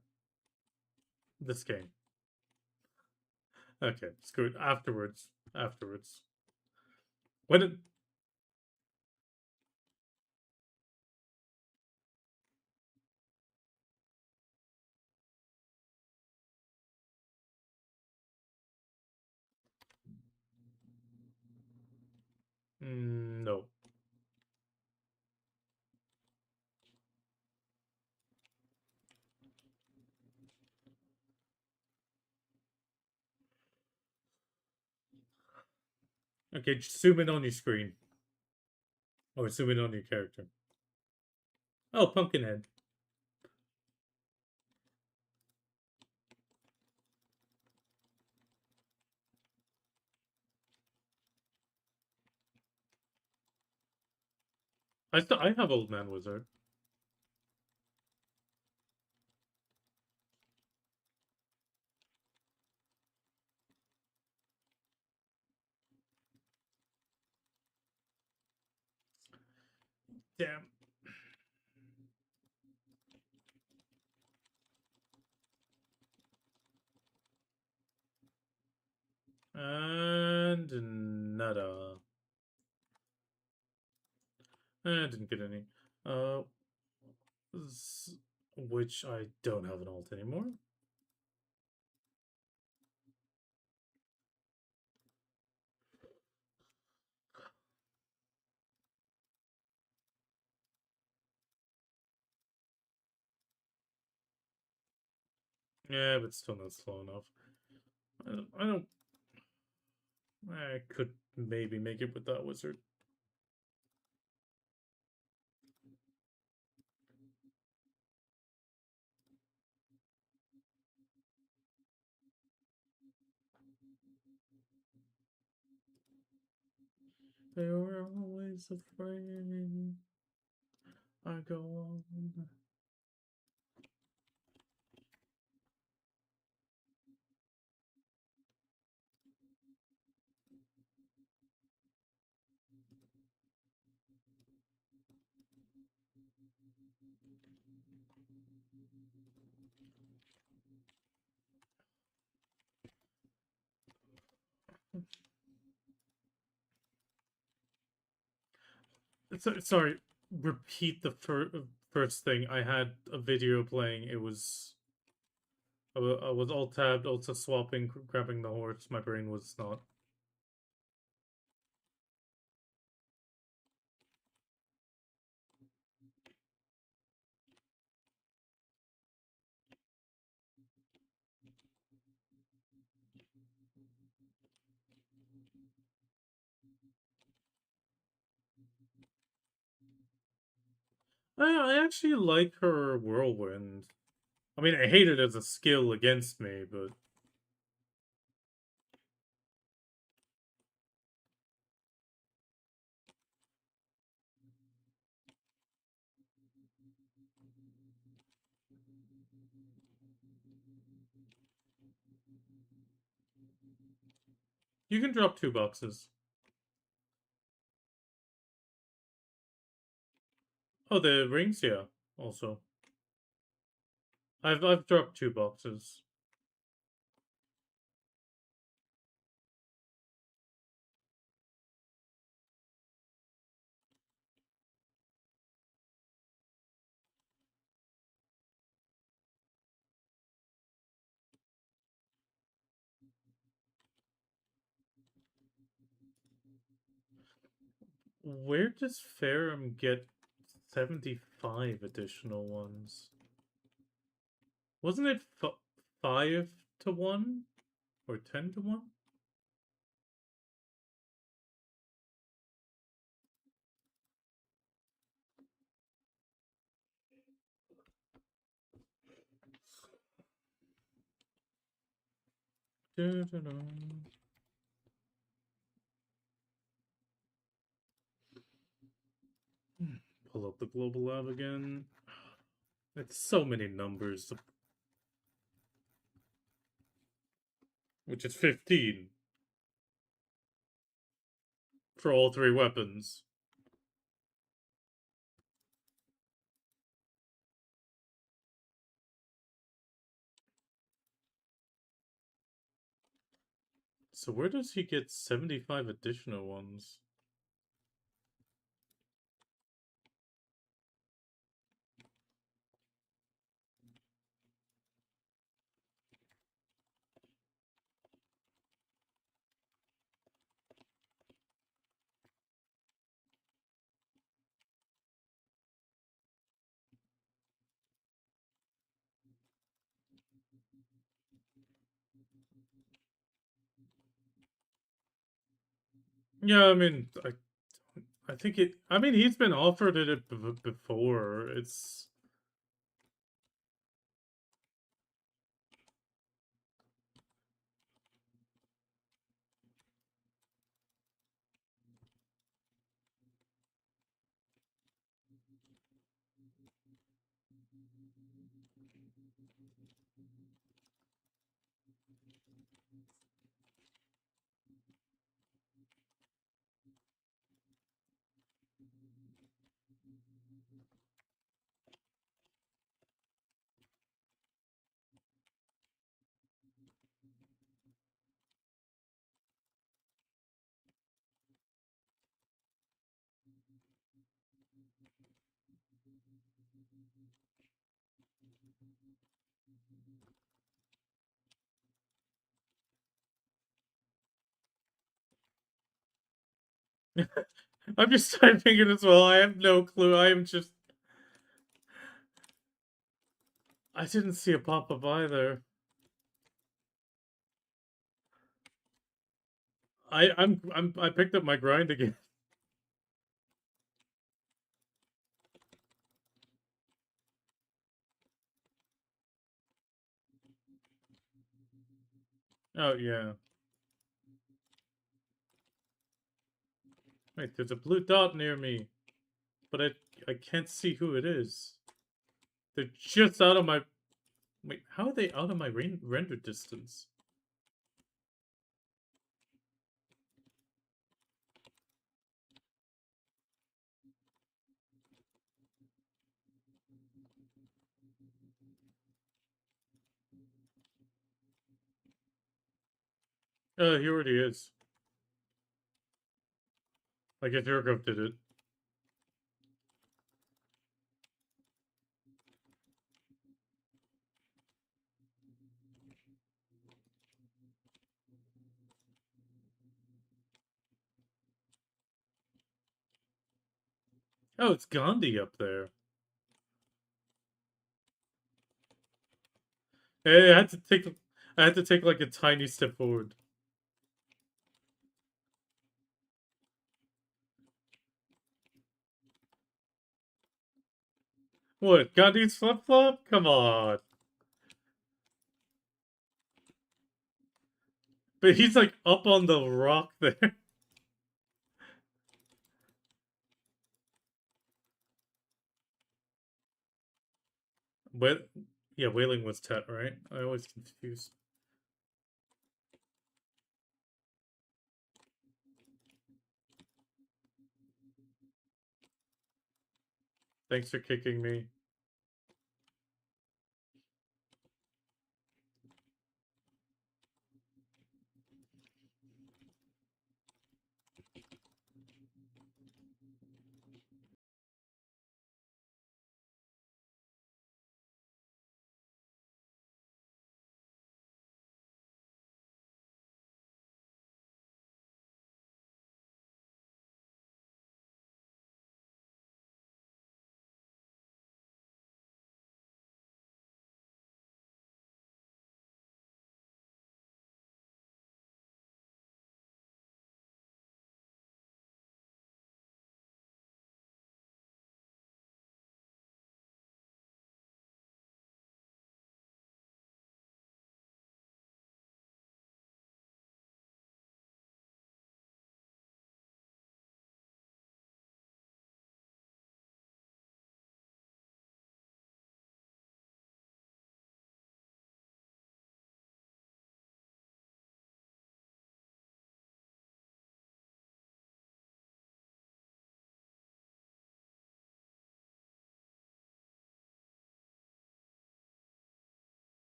This game. Okay, screw it. Afterwards. Afterwards. When it... no. Okay, just zoom in on your screen. Or zoom in on your character. Oh, Pumpkinhead. I have Old Man Wizard. Damn. And nada. I didn't get any. Uh, which I don't have an alt anymore. Yeah, but still not slow enough. I don't. I could maybe make it with that wizard. They were always afraid. I go on. Sorry, repeat the first thing. I had a video playing. It was I was alt tabbed, also swapping, grabbing the horse. My brain was not. I actually like her whirlwind. I mean, I hate it as a skill against me, but you can drop 2 boxes. Oh, the rings, yeah. Also, I've dropped 2 boxes. Where does Ferrum get 75 additional ones? Wasn't it 5 to 1 or 10 to 1? Pull up the global lab again. It's so many numbers, which is 15 for all 3 weapons. So where does he get 75 additional ones? Yeah, I mean, I think it. I mean, he's been offered it before. It's. I'm just typing it as well. I have no clue. I am just. I didn't see a pop up either. I picked up my grind again. Oh yeah. Wait, there's a blue dot near me, but I can't see who it is. They're just out of my. Wait, how are they out of my render distance? He already is. I guess Yurkov did it. Oh, it's Gandhi up there. Hey, I had to take like a tiny step forward. What? Gandhi's flip flop? Come on. But he's like up on the rock there. But yeah, Wailing was Tet, right? I always confuse. Thanks for kicking me.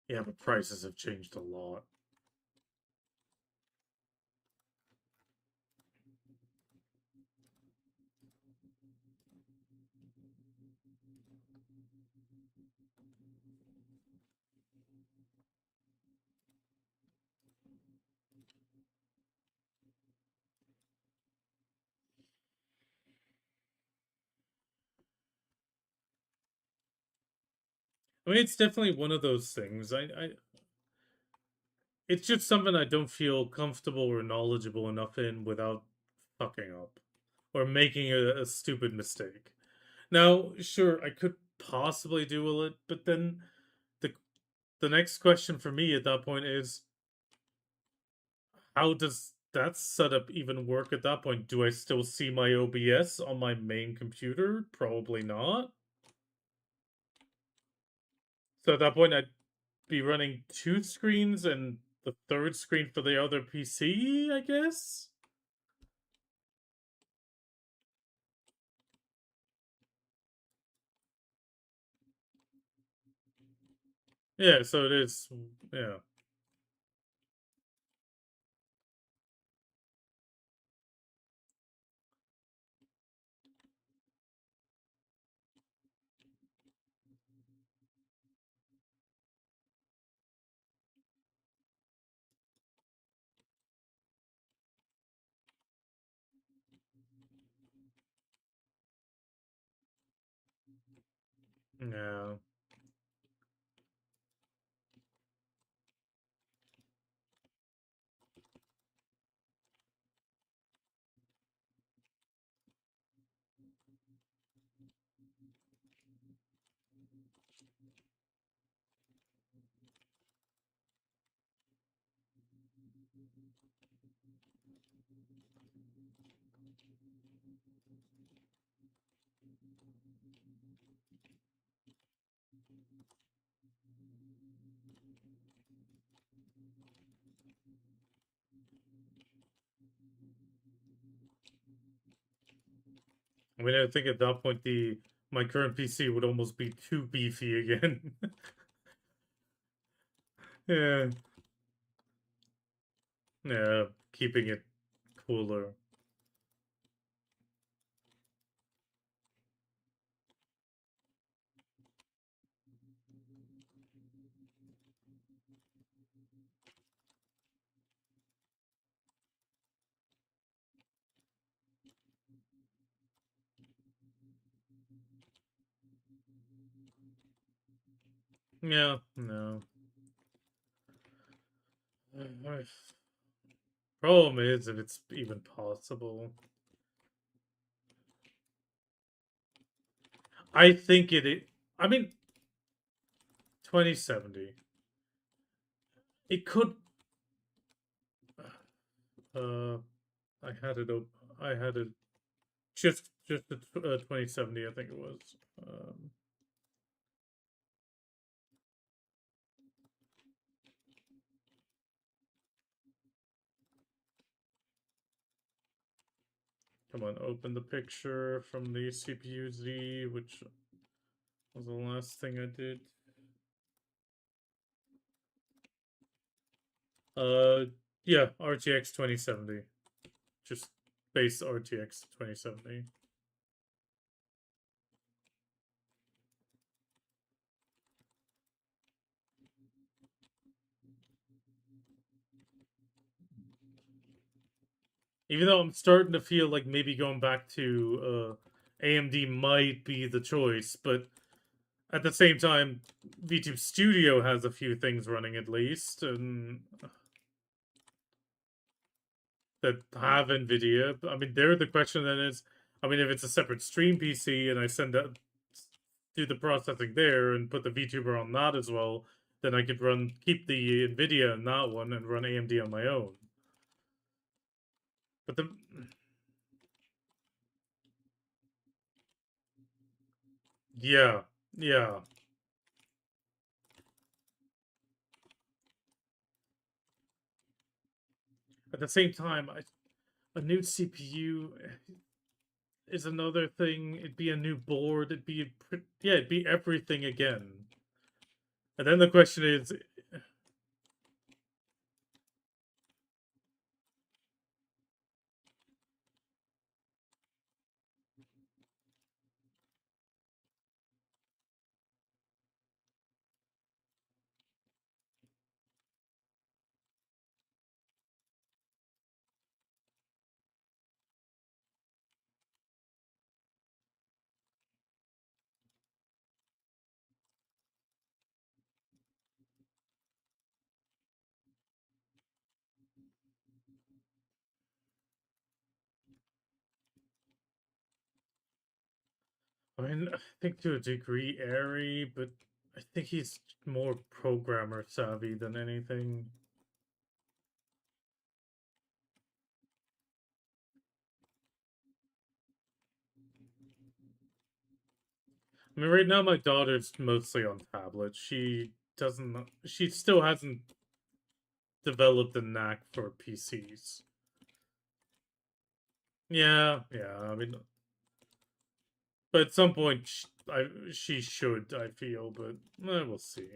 Yeah, but prices have changed a lot. I mean, it's definitely one of those things. It's just something I don't feel comfortable or knowledgeable enough in without fucking up or making a stupid mistake. Now, sure, I could possibly do it, but then the the next question for me at that point is, how does that setup even work at that point? Do I still see my OBS on my main computer? Probably not. So at that point, I'd be running two screens and the third screen for the other PC, I guess? Yeah, so it is. Yeah. Yeah. I mean, I think at that point, the my current PC would almost be too beefy again. Yeah. Yeah, keeping it cooler. Yeah, no. Problem is, if it's even possible. I think I mean, 2070. It could. Uh, I had it up. I had it just the 2070. I think it was. Um, Come on, open the picture from the CPU Z, which was the last thing I did. Uh, yeah, RTX 2070. Just base RTX 2070. Even though I'm starting to feel like maybe going back to AMD might be the choice, but at the same time, VTube Studio has a few things running at least, and that have NVIDIA. I mean, there the question then is, I mean, if it's a separate stream PC and I send that, do the processing there and put the VTuber on that as well, then I could keep the NVIDIA on that one and run AMD on my own. But yeah, yeah. At the same time, a new CPU is another thing. It'd be a new board. Yeah, it'd be everything again. And then the question is, I mean, I think to a degree airy, but I think he's more programmer savvy than anything. I mean, right now my daughter's mostly on tablets. She still hasn't developed a knack for PCs. Yeah, yeah. I mean, but at some point, she should. I feel, but we'll see.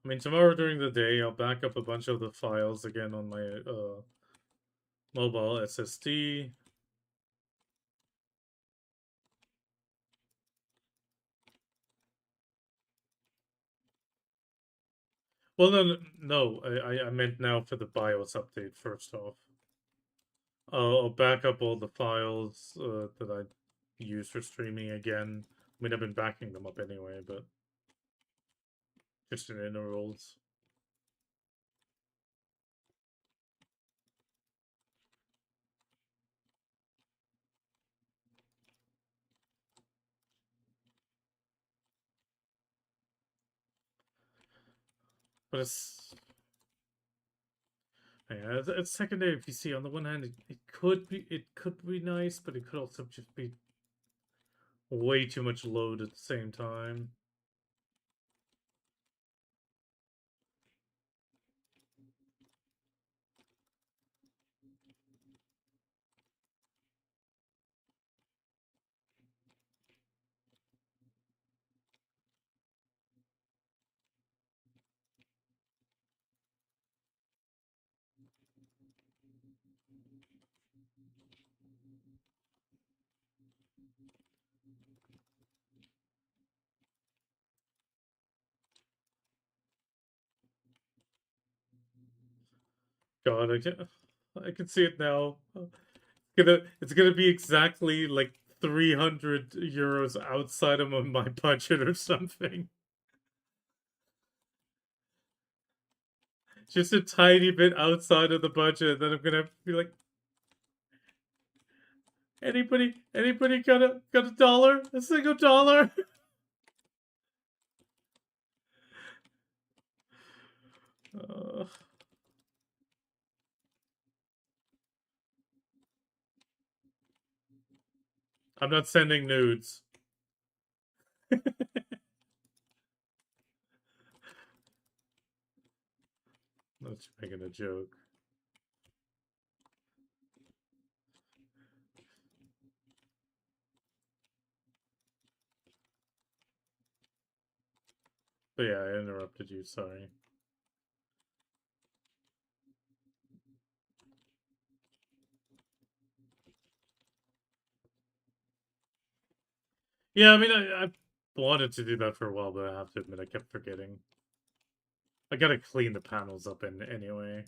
I mean, tomorrow during the day, I'll back up a bunch of the files again on my mobile SSD. Well, no. I meant now for the BIOS update. First off, I'll back up all the files that I use for streaming again. I mean, I've been backing them up anyway, but just in intervals. But it's secondary PC. On the one hand, it could be nice, but it could also just be way too much load at the same time. God, I can see it now. It's gonna be exactly like 300 euros outside of my budget or something. Just a tiny bit outside of the budget. Then I'm gonna be like, anybody got a dollar? A single dollar? Uh, I'm not sending nudes. That's making a joke. But yeah, I interrupted you. Sorry. Yeah, I mean, I wanted to do that for a while, but I have to admit, I kept forgetting. I gotta clean the panels up in anyway.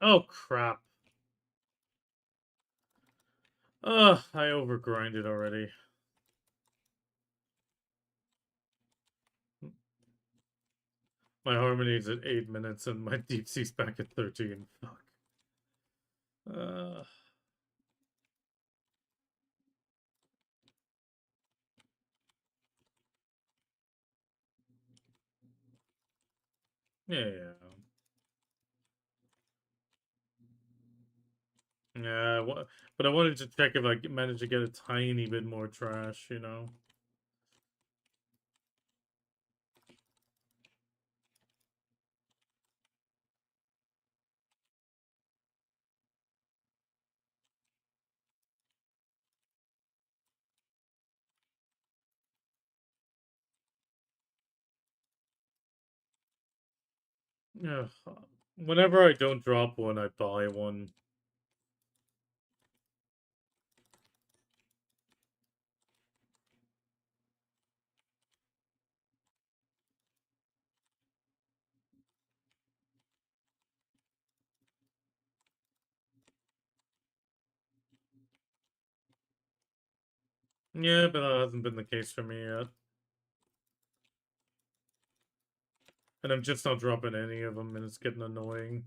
Oh crap! Ugh, I overgrinded already. My harmony's at 8 minutes and my deep sea's back at 13. Fuck. Uh, yeah. Yeah, but I wanted to check if I managed to get a tiny bit more trash, you know? Yeah. Whenever I don't drop one, I buy one. Yeah, but that hasn't been the case for me yet. And I'm just not dropping any of them, and it's getting annoying.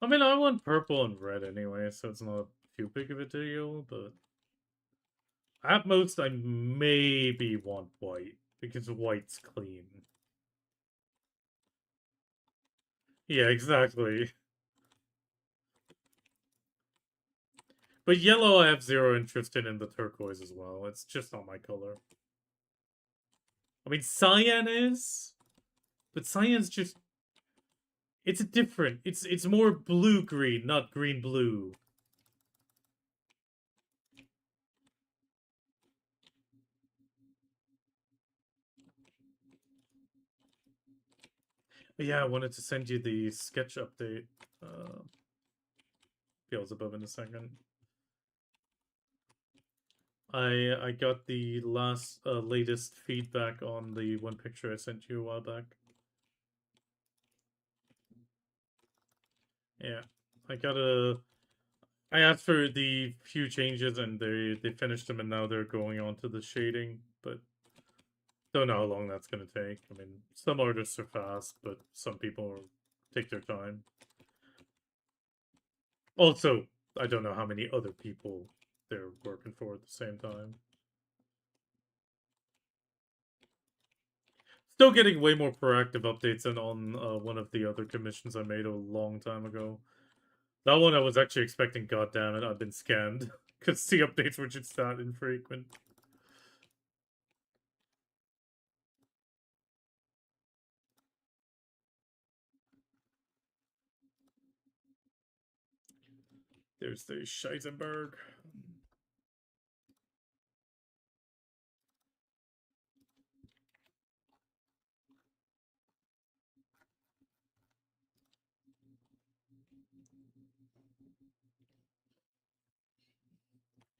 I mean, I want purple and red anyway, so it's not too big of a deal, but at most I maybe want white, because white's clean. Yeah, exactly. But yellow I have zero interest in the turquoise as well. It's just not my color. I mean, cyan is, but cyan's just it's a different. It's more blue green, not green blue. But yeah, I wanted to send you the sketch update. Beelzebub in a second. I got the latest feedback on the one picture I sent you a while back. Yeah, I got a. I asked for the few changes and they finished them and now they're going on to the shading, but don't know how long that's gonna take. I mean, some artists are fast, but some people take their time. Also, I don't know how many other people they're working for at the same time. Still getting way more proactive updates than on one of the other commissions I made a long time ago. That one I was actually expecting, goddammit, I've been scammed. Because the updates were just that infrequent. There's the Scheisenberg.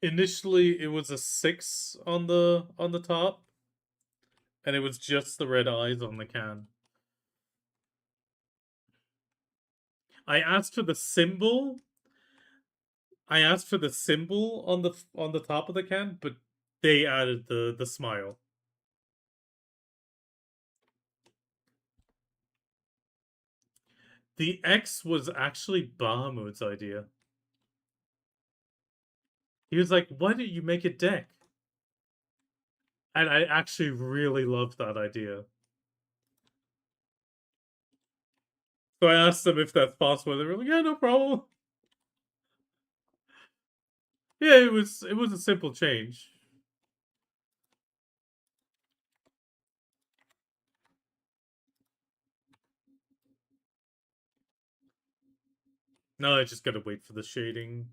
Initially, it was a 6 on the top, and it was just the red eyes on the can. I asked for the symbol. I asked for the symbol on the top of the can, but they added the smile. The X was actually Bahamut's idea. He was like, "Why don't you make a deck?" And I actually really loved that idea. So I asked them if that's possible. They were like, "Yeah, no problem." Yeah, it was a simple change. Now I just gotta wait for the shading.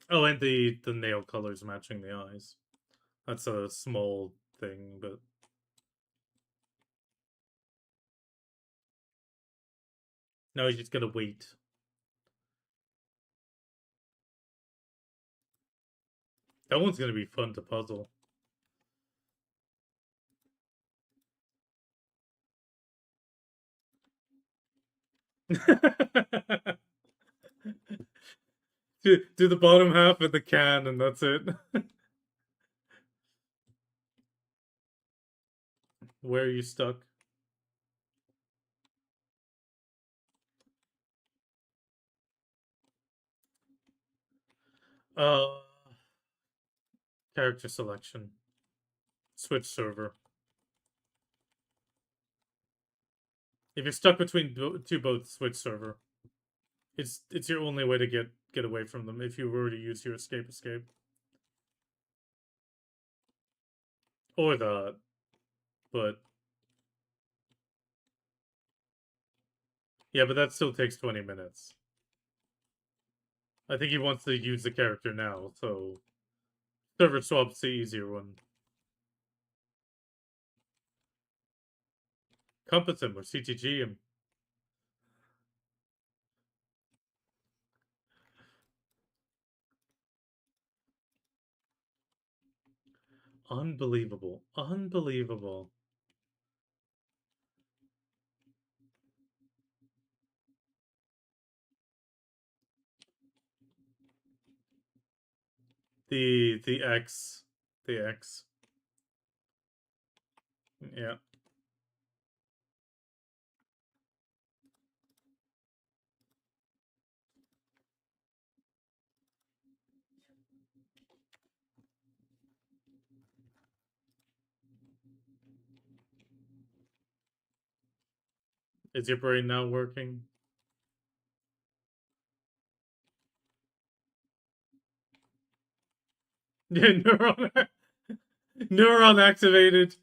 Oh, and the nail colors matching the eyes. That's a small thing, but now you just gotta wait. That one's gonna be fun to puzzle. do the bottom half of the can, and that's it. Where are you stuck? Uh, character selection. Switch server. If you're stuck between two boats, switch server. It's your only way to get away from them if you were to use your escape. Or that, but yeah, but that still takes 20 minutes. I think he wants to use the character now, so server swap's the easier one. Compass him or CTG him. Unbelievable. Unbelievable. The X. The X. Yeah. Is your brain now working? Yeah, neuron activated.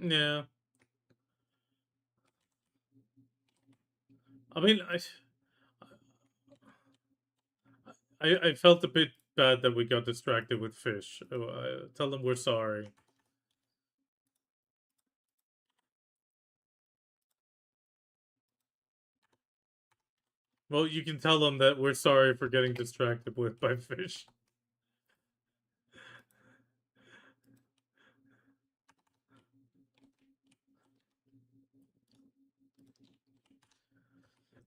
Yeah. I mean, I felt a bit bad that we got distracted with fish. Tell them we're sorry. Well, you can tell them that we're sorry for getting distracted with by fish.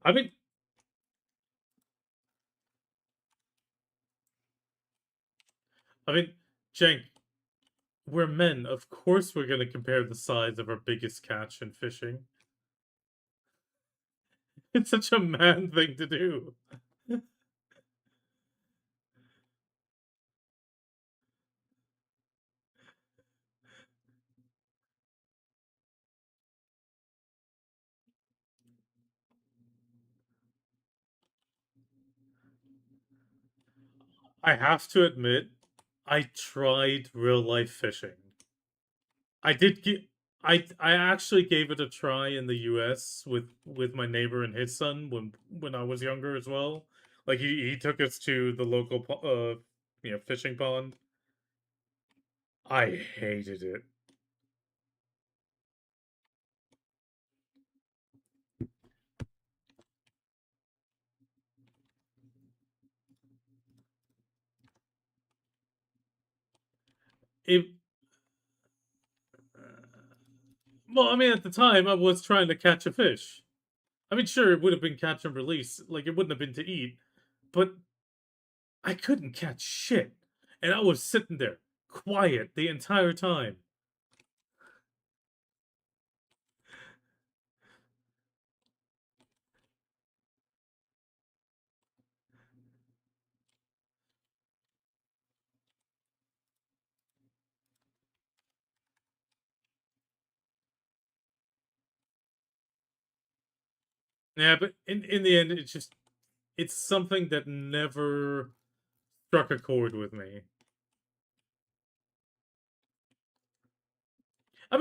I mean, I mean, Jenk, we're men. Of course, we're gonna compare the size of our biggest catch in fishing. It's such a man thing to do. I have to admit, I tried real life fishing. I did get. I actually gave it a try in the U.S. with my neighbor and his son when I was younger as well. Like he took us to the local fishing pond. I hated it. It well, I mean, at the time I was trying to catch a fish. I mean, sure, it would have been catch and release, like it wouldn't have been to eat, but I couldn't catch shit, and I was sitting there quiet the entire time. Yeah, but in the end, it's something that never struck a chord with me. I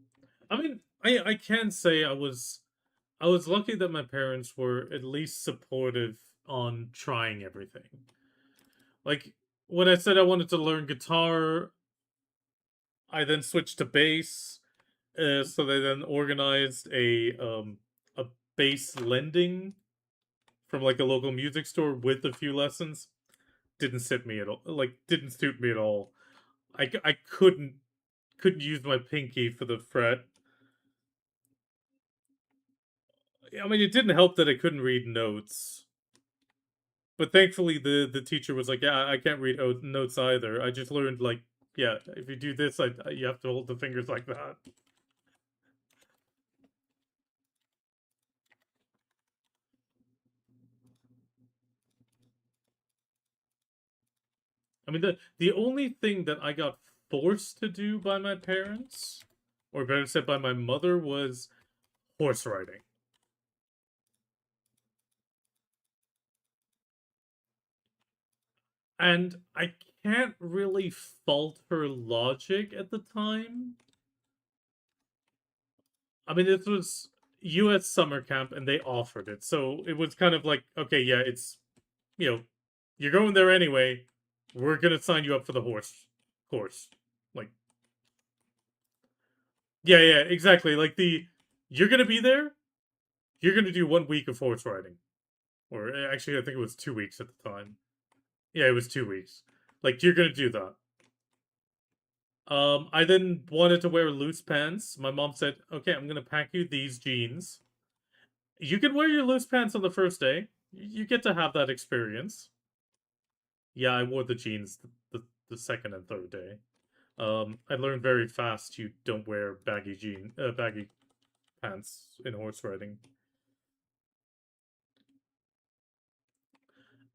mean, I can say I was lucky that my parents were at least supportive on trying everything. Like when I said I wanted to learn guitar, I then switched to bass. So they then organized a bass lending from like a local music store with a few lessons. Didn't sit me at all. Like didn't suit me at all. I couldn't. couldn't use my pinky for the fret. I mean, it didn't help that I couldn't read notes. But thankfully, the teacher was like, "Yeah, I can't read notes either. I just learned like, yeah, if you do this, you have to hold the fingers like that." I mean, the only thing that I got forced to do by my parents, or better said, by my mother, was horse riding. And I can't really fault her logic at the time. I mean, this was U.S. summer camp, and they offered it, so it was kind of like, okay, yeah, it's you know, you're going there anyway. We're gonna sign you up for the horse course. Like, yeah, yeah, exactly. Like you're gonna be there. You're gonna do 1 week of horse riding, or actually, I think it was 2 weeks at the time. Yeah, it was 2 weeks. Like, you're gonna do that. I then wanted to wear loose pants. My mom said, "Okay, I'm gonna pack you these jeans. You can wear your loose pants on the first day. You get to have that experience." Yeah, I wore the jeans the second and third day. I learned very fast you don't wear baggy pants in horse riding.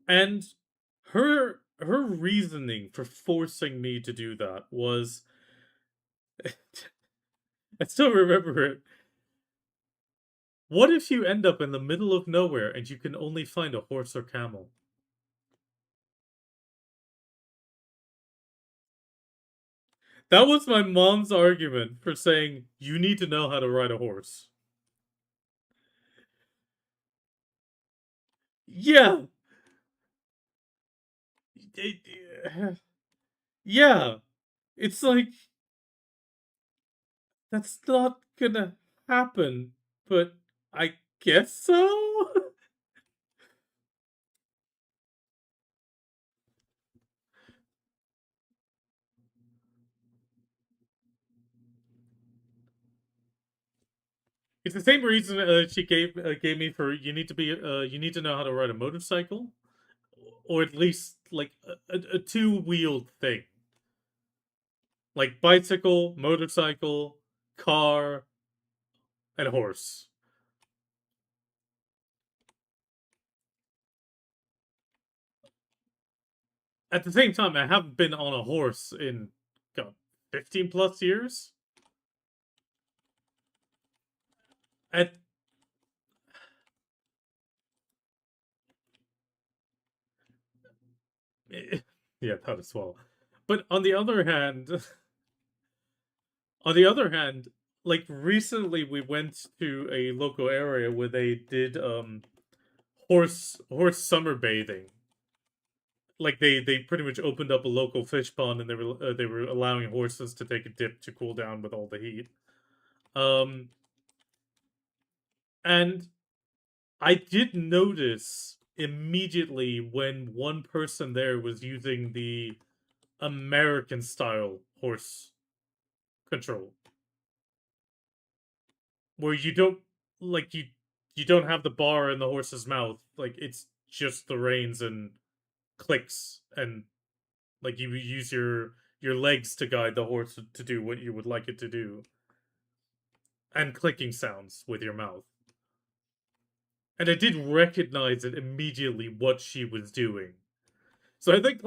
And her reasoning for forcing me to do that was, I still remember it. What if you end up in the middle of nowhere and you can only find a horse or camel? That was my mom's argument for saying you need to know how to ride a horse. Yeah. Yeah. It's like, that's not gonna happen, but I guess so? It's the same reason she gave me for you need to know how to ride a motorcycle, or at least like a two-wheeled thing, like bicycle, motorcycle, car, and horse. At the same time, I haven't been on a horse in, God, 15 plus years. At yeah, that as well. But on the other hand, like recently we went to a local area where they did horse summer bathing. Like they pretty much opened up a local fish pond, and they were allowing horses to take a dip to cool down with all the heat. Um and I did notice immediately when one person there was using the American style horse control, where you don't like you don't have the bar in the horse's mouth. Like, it's just the reins and clicks, and like you use your legs to guide the horse to do what you would like it to do, and clicking sounds with your mouth. And I did recognize it immediately what she was doing. So I think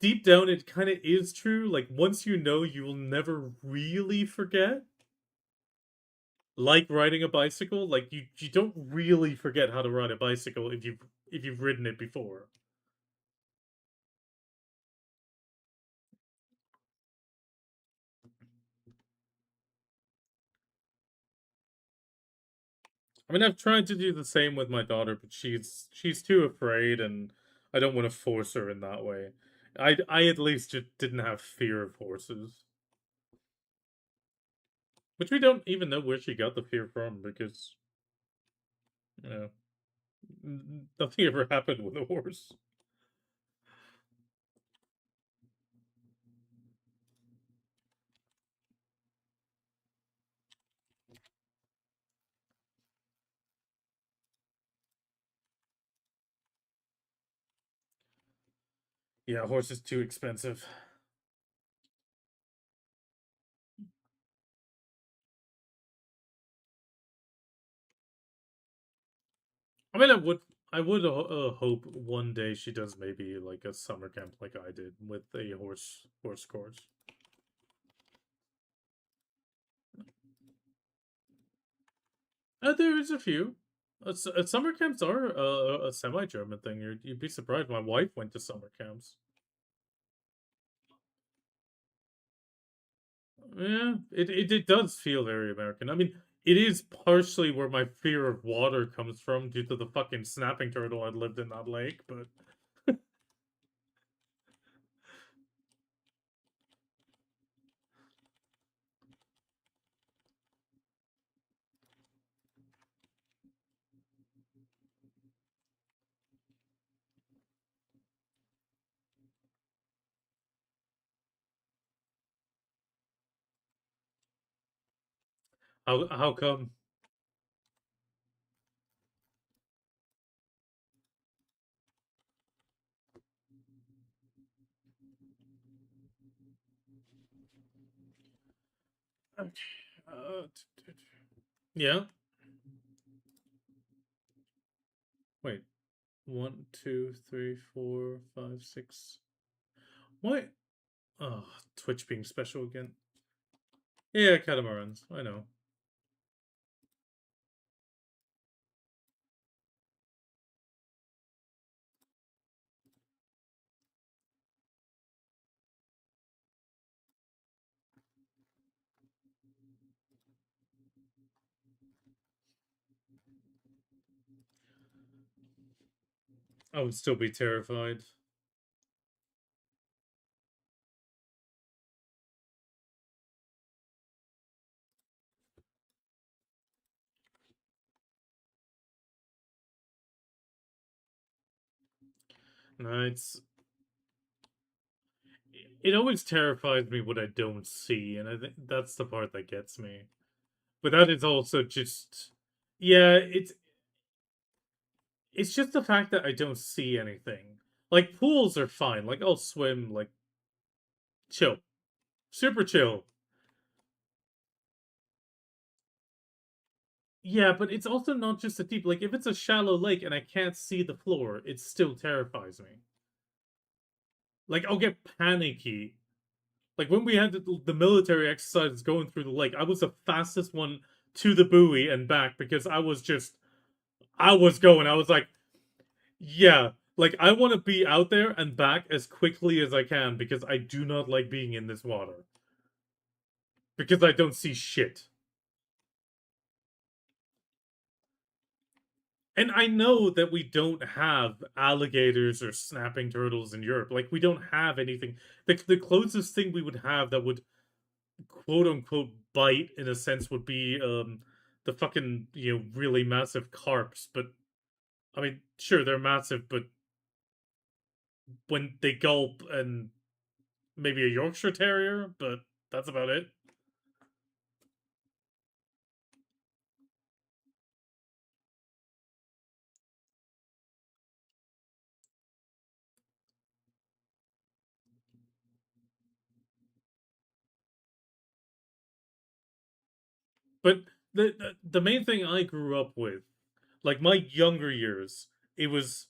deep down it kind of is true. Like, once you know, you will never really forget. Like riding a bicycle, like you don't really forget how to ride a bicycle if you've ridden it before. I mean, I've tried to do the same with my daughter, but she's too afraid, and I don't want to force her in that way. I at least just didn't have fear of horses, which we don't even know where she got the fear from, because you know nothing ever happened with a horse. Yeah, horse is too expensive. I mean, I would hope one day she does maybe like a summer camp like I did with a horse course. There is a few. Summer camps are a semi-German thing. You'd be surprised. My wife went to summer camps. Yeah, it does feel very American. I mean, it is partially where my fear of water comes from due to the fucking snapping turtle I lived in that lake. But how come? Okay. Yeah. Wait. One, two, three, four, five, six. What? Oh, Twitch being special again. Yeah, catamarans. I know. I would still be terrified. No, it always terrifies me what I don't see, and I think that's the part that gets me. But that is also just yeah, it's just the fact that I don't see anything. Like pools are fine. Like I'll swim like chill. Super chill. Yeah, but it's also not just a deep like if it's a shallow lake and I can't see the floor, it still terrifies me. Like I'll get panicky. Like when we had the military exercises going through the lake, I was the fastest one to the buoy and back because I was going. I was like, yeah, like I want to be out there and back as quickly as I can because I do not like being in this water because I don't see shit. And I know that we don't have alligators or snapping turtles in Europe. Like we don't have anything. The closest thing we would have that would quote unquote bite in a sense would be the fucking really massive carps. But I mean, sure they're massive, but when they gulp and maybe a Yorkshire Terrier, but that's about it. But the main thing I grew up with, like my younger years, it was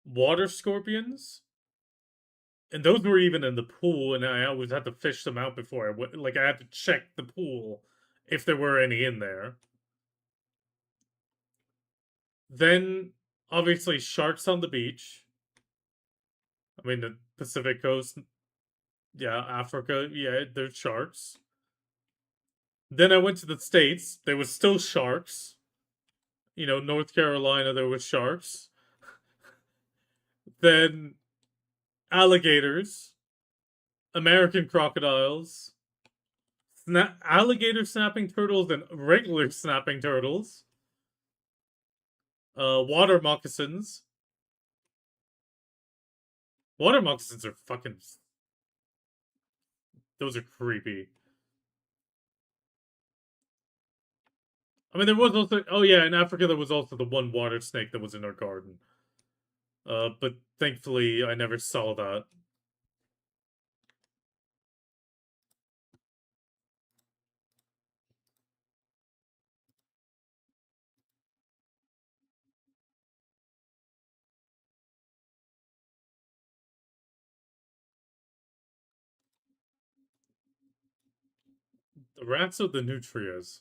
water scorpions, and those were even in the pool, and I always had to fish them out before I went. Like I had to check the pool if there were any in there. Then obviously sharks on the beach. I mean the Pacific coast, yeah, Africa, yeah, there's sharks. Then I went to the States. There was still sharks. North Carolina, there was sharks. Then alligators, American crocodiles, alligator snapping turtles, and regular snapping turtles. Water moccasins. Water moccasins are fucking. Those are creepy. I mean, there was also. Oh yeah, in Africa there was also the one water snake that was in our garden. But thankfully I never saw that. The rats or the nutrias?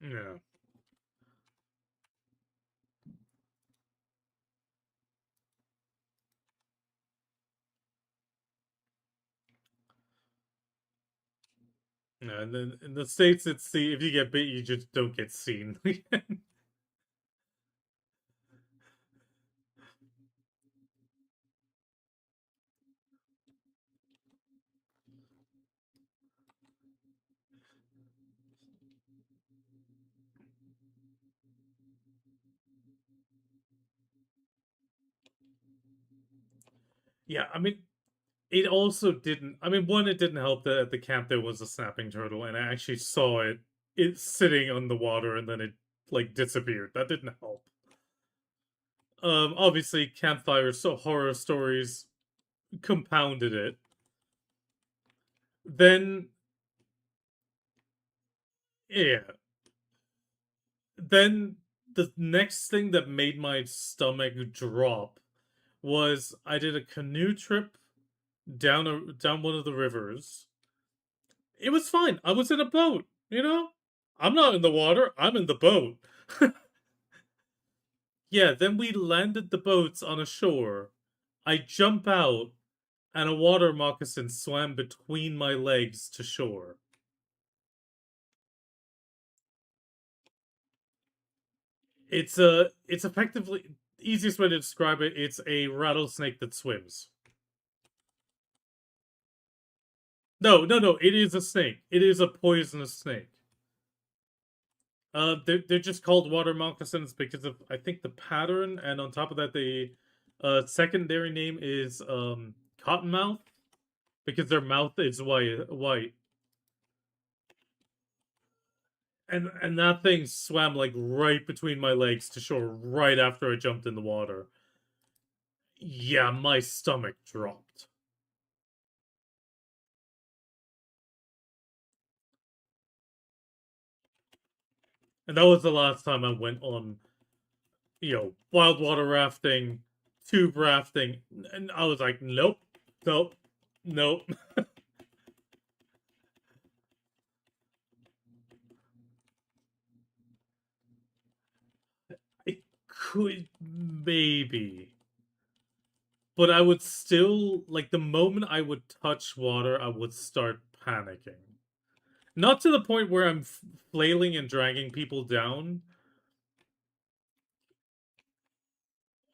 Yeah. Yeah, and then in the States, it's the if you get bit, you just don't get seen. Yeah, I mean, it also didn't. I mean, one, it didn't help that at the camp there was a snapping turtle, and I actually saw it sitting on the water, and then it like disappeared. That didn't help. Obviously, campfire so horror stories compounded it. Then, yeah, then the next thing that made my stomach drop was I did a canoe trip down one of the rivers. It was fine. I was in a boat, you know? I'm not in the water, I'm in the boat. Yeah, then we landed the boats on a shore. I jump out and a water moccasin swam between my legs to shore. It's effectively easiest way to describe it, it's a rattlesnake that swims. No, no, no, it is a snake. It is a poisonous snake. They're just called water moccasins because of I think the pattern, and on top of that, the secondary name is cottonmouth because their mouth is white, and that thing swam like right between my legs to shore right after I jumped in the water. Yeah, my stomach dropped, and that was the last time I went on wild water rafting, tube rafting, and I was like, nope, nope, nope. It could maybe, but I would still like the moment I would touch water, I would start panicking. Not to the point where I'm flailing and dragging people down.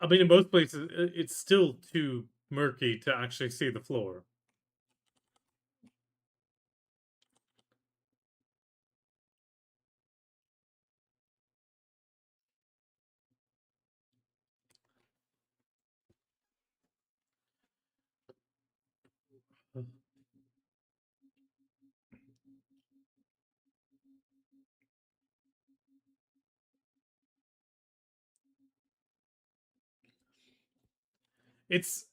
I mean, in most places, it's still too murky to actually see the floor. It's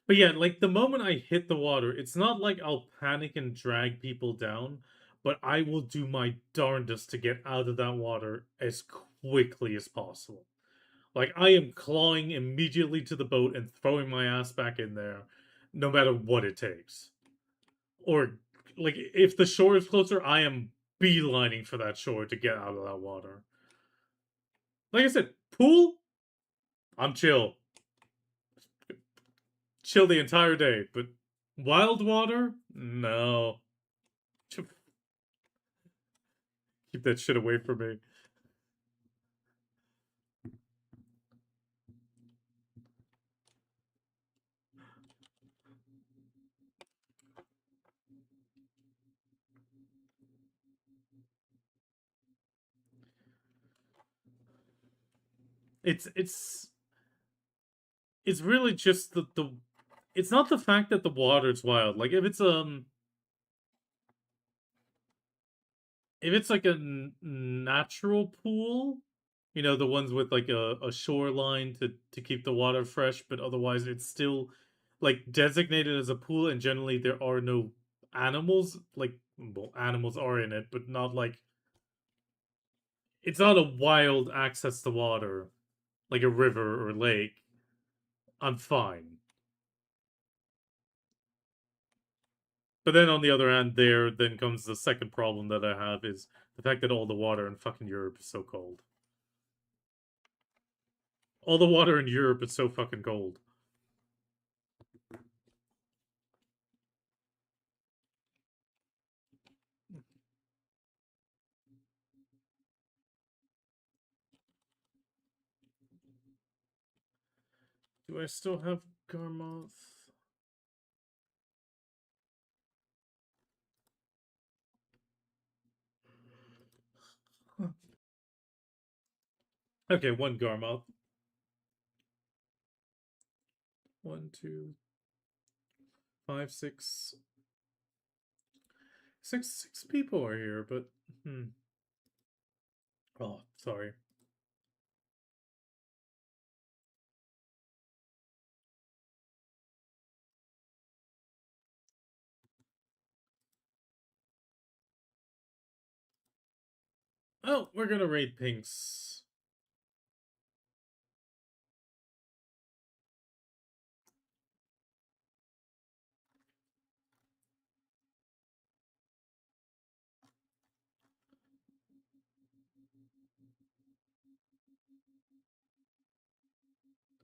But yeah, like the moment I hit the water, it's not like I'll panic and drag people down, but I will do my darndest to get out of that water as quickly as possible. Like I am clawing immediately to the boat and throwing my ass back in there, no matter what it takes. Or like if the shore is closer, I am beelining for that shore to get out of that water. Like I said, pool, I'm chill. Chill the entire day, but wild water? No. Keep that shit away from me. It's it's really just the it's not the fact that the water's wild. Like if it's like a natural pool, you know, the ones with like a shoreline to keep the water fresh, but otherwise it's still like designated as a pool, and generally there are no animals. Like, well, animals are in it, but not like it's not a wild access to water like a river or lake. I'm fine. But then on the other hand, there then comes the second problem that I have is the fact that all the water in fucking Europe is so cold. All the water in Europe is so fucking cold. Do I still have Garmoth? Okay, one Garmoth. One, two, five, six people are here, but oh, sorry. Oh, we're gonna raid pinks.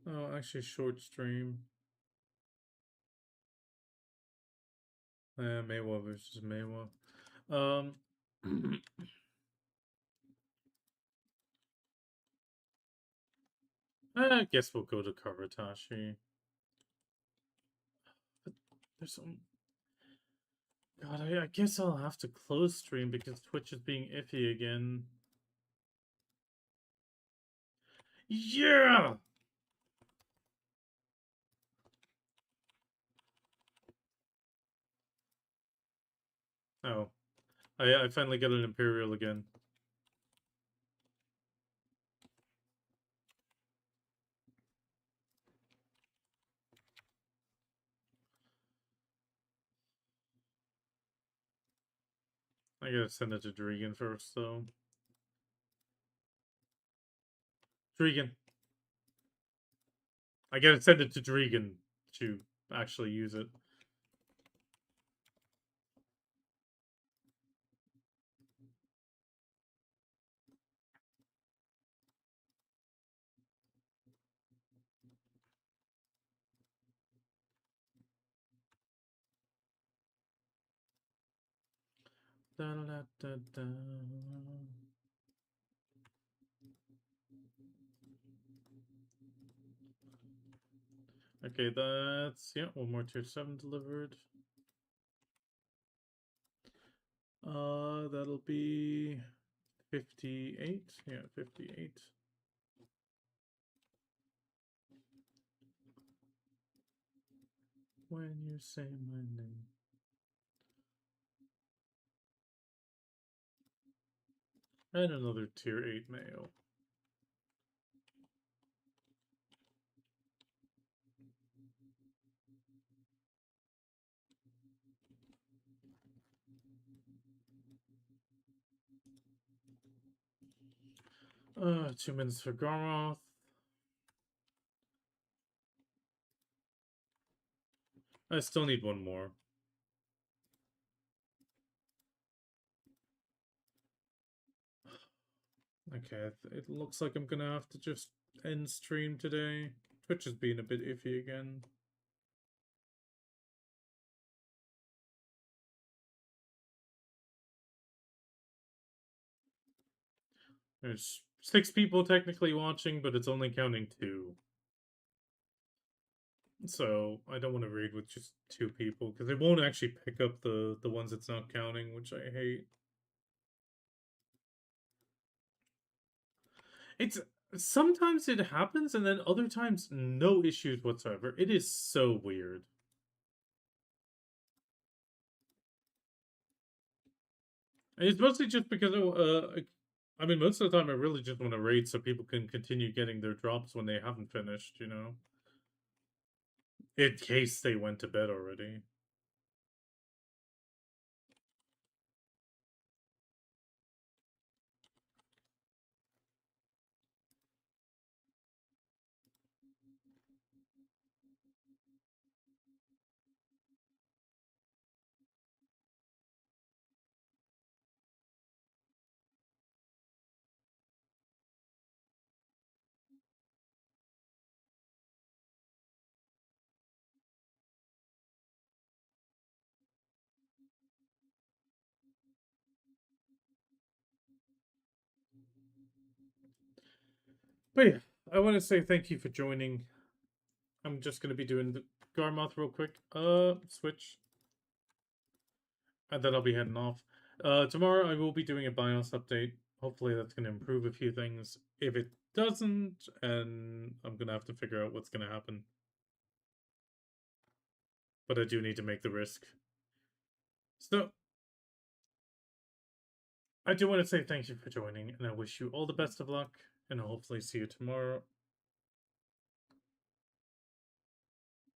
Oh, actually, short stream. Maywa versus Maywa. Um, I guess we'll go to Karatashi. But there's some. God, I guess I'll have to close stream because Twitch is being iffy again. Yeah! Oh. I finally got an Imperial again. I gotta send it to Dregan first, though. Dregan. I gotta send it to Dregan to actually use it. Da, da, da, da. Okay, that's yeah, one more tier 7 delivered. That'll be 58. Yeah, 58. When you say my name. And another tier 8 mail. Uh, 2 minutes for Garmoth. I still need one more. Okay, it looks like I'm gonna have to just end stream today. Twitch has been a bit iffy again. There's 6 people technically watching, but it's only counting 2. So I don't want to raid with just 2 people because it won't actually pick up the ones it's not counting, which I hate. It's Sometimes it happens, and then other times no issues whatsoever. It is so weird. And it's mostly just because I mean, most of the time I really just want to raid so people can continue getting their drops when they haven't finished, you know, in case they went to bed already. But yeah, I want to say thank you for joining. I'm just gonna be doing the Garmoth real quick. Switch, and then I'll be heading off. Tomorrow I will be doing a BIOS update. Hopefully that's gonna improve a few things. If it doesn't, and I'm gonna have to figure out what's gonna happen. But I do need to make the risk. So I do want to say thank you for joining, and I wish you all the best of luck, and I'll hopefully see you tomorrow.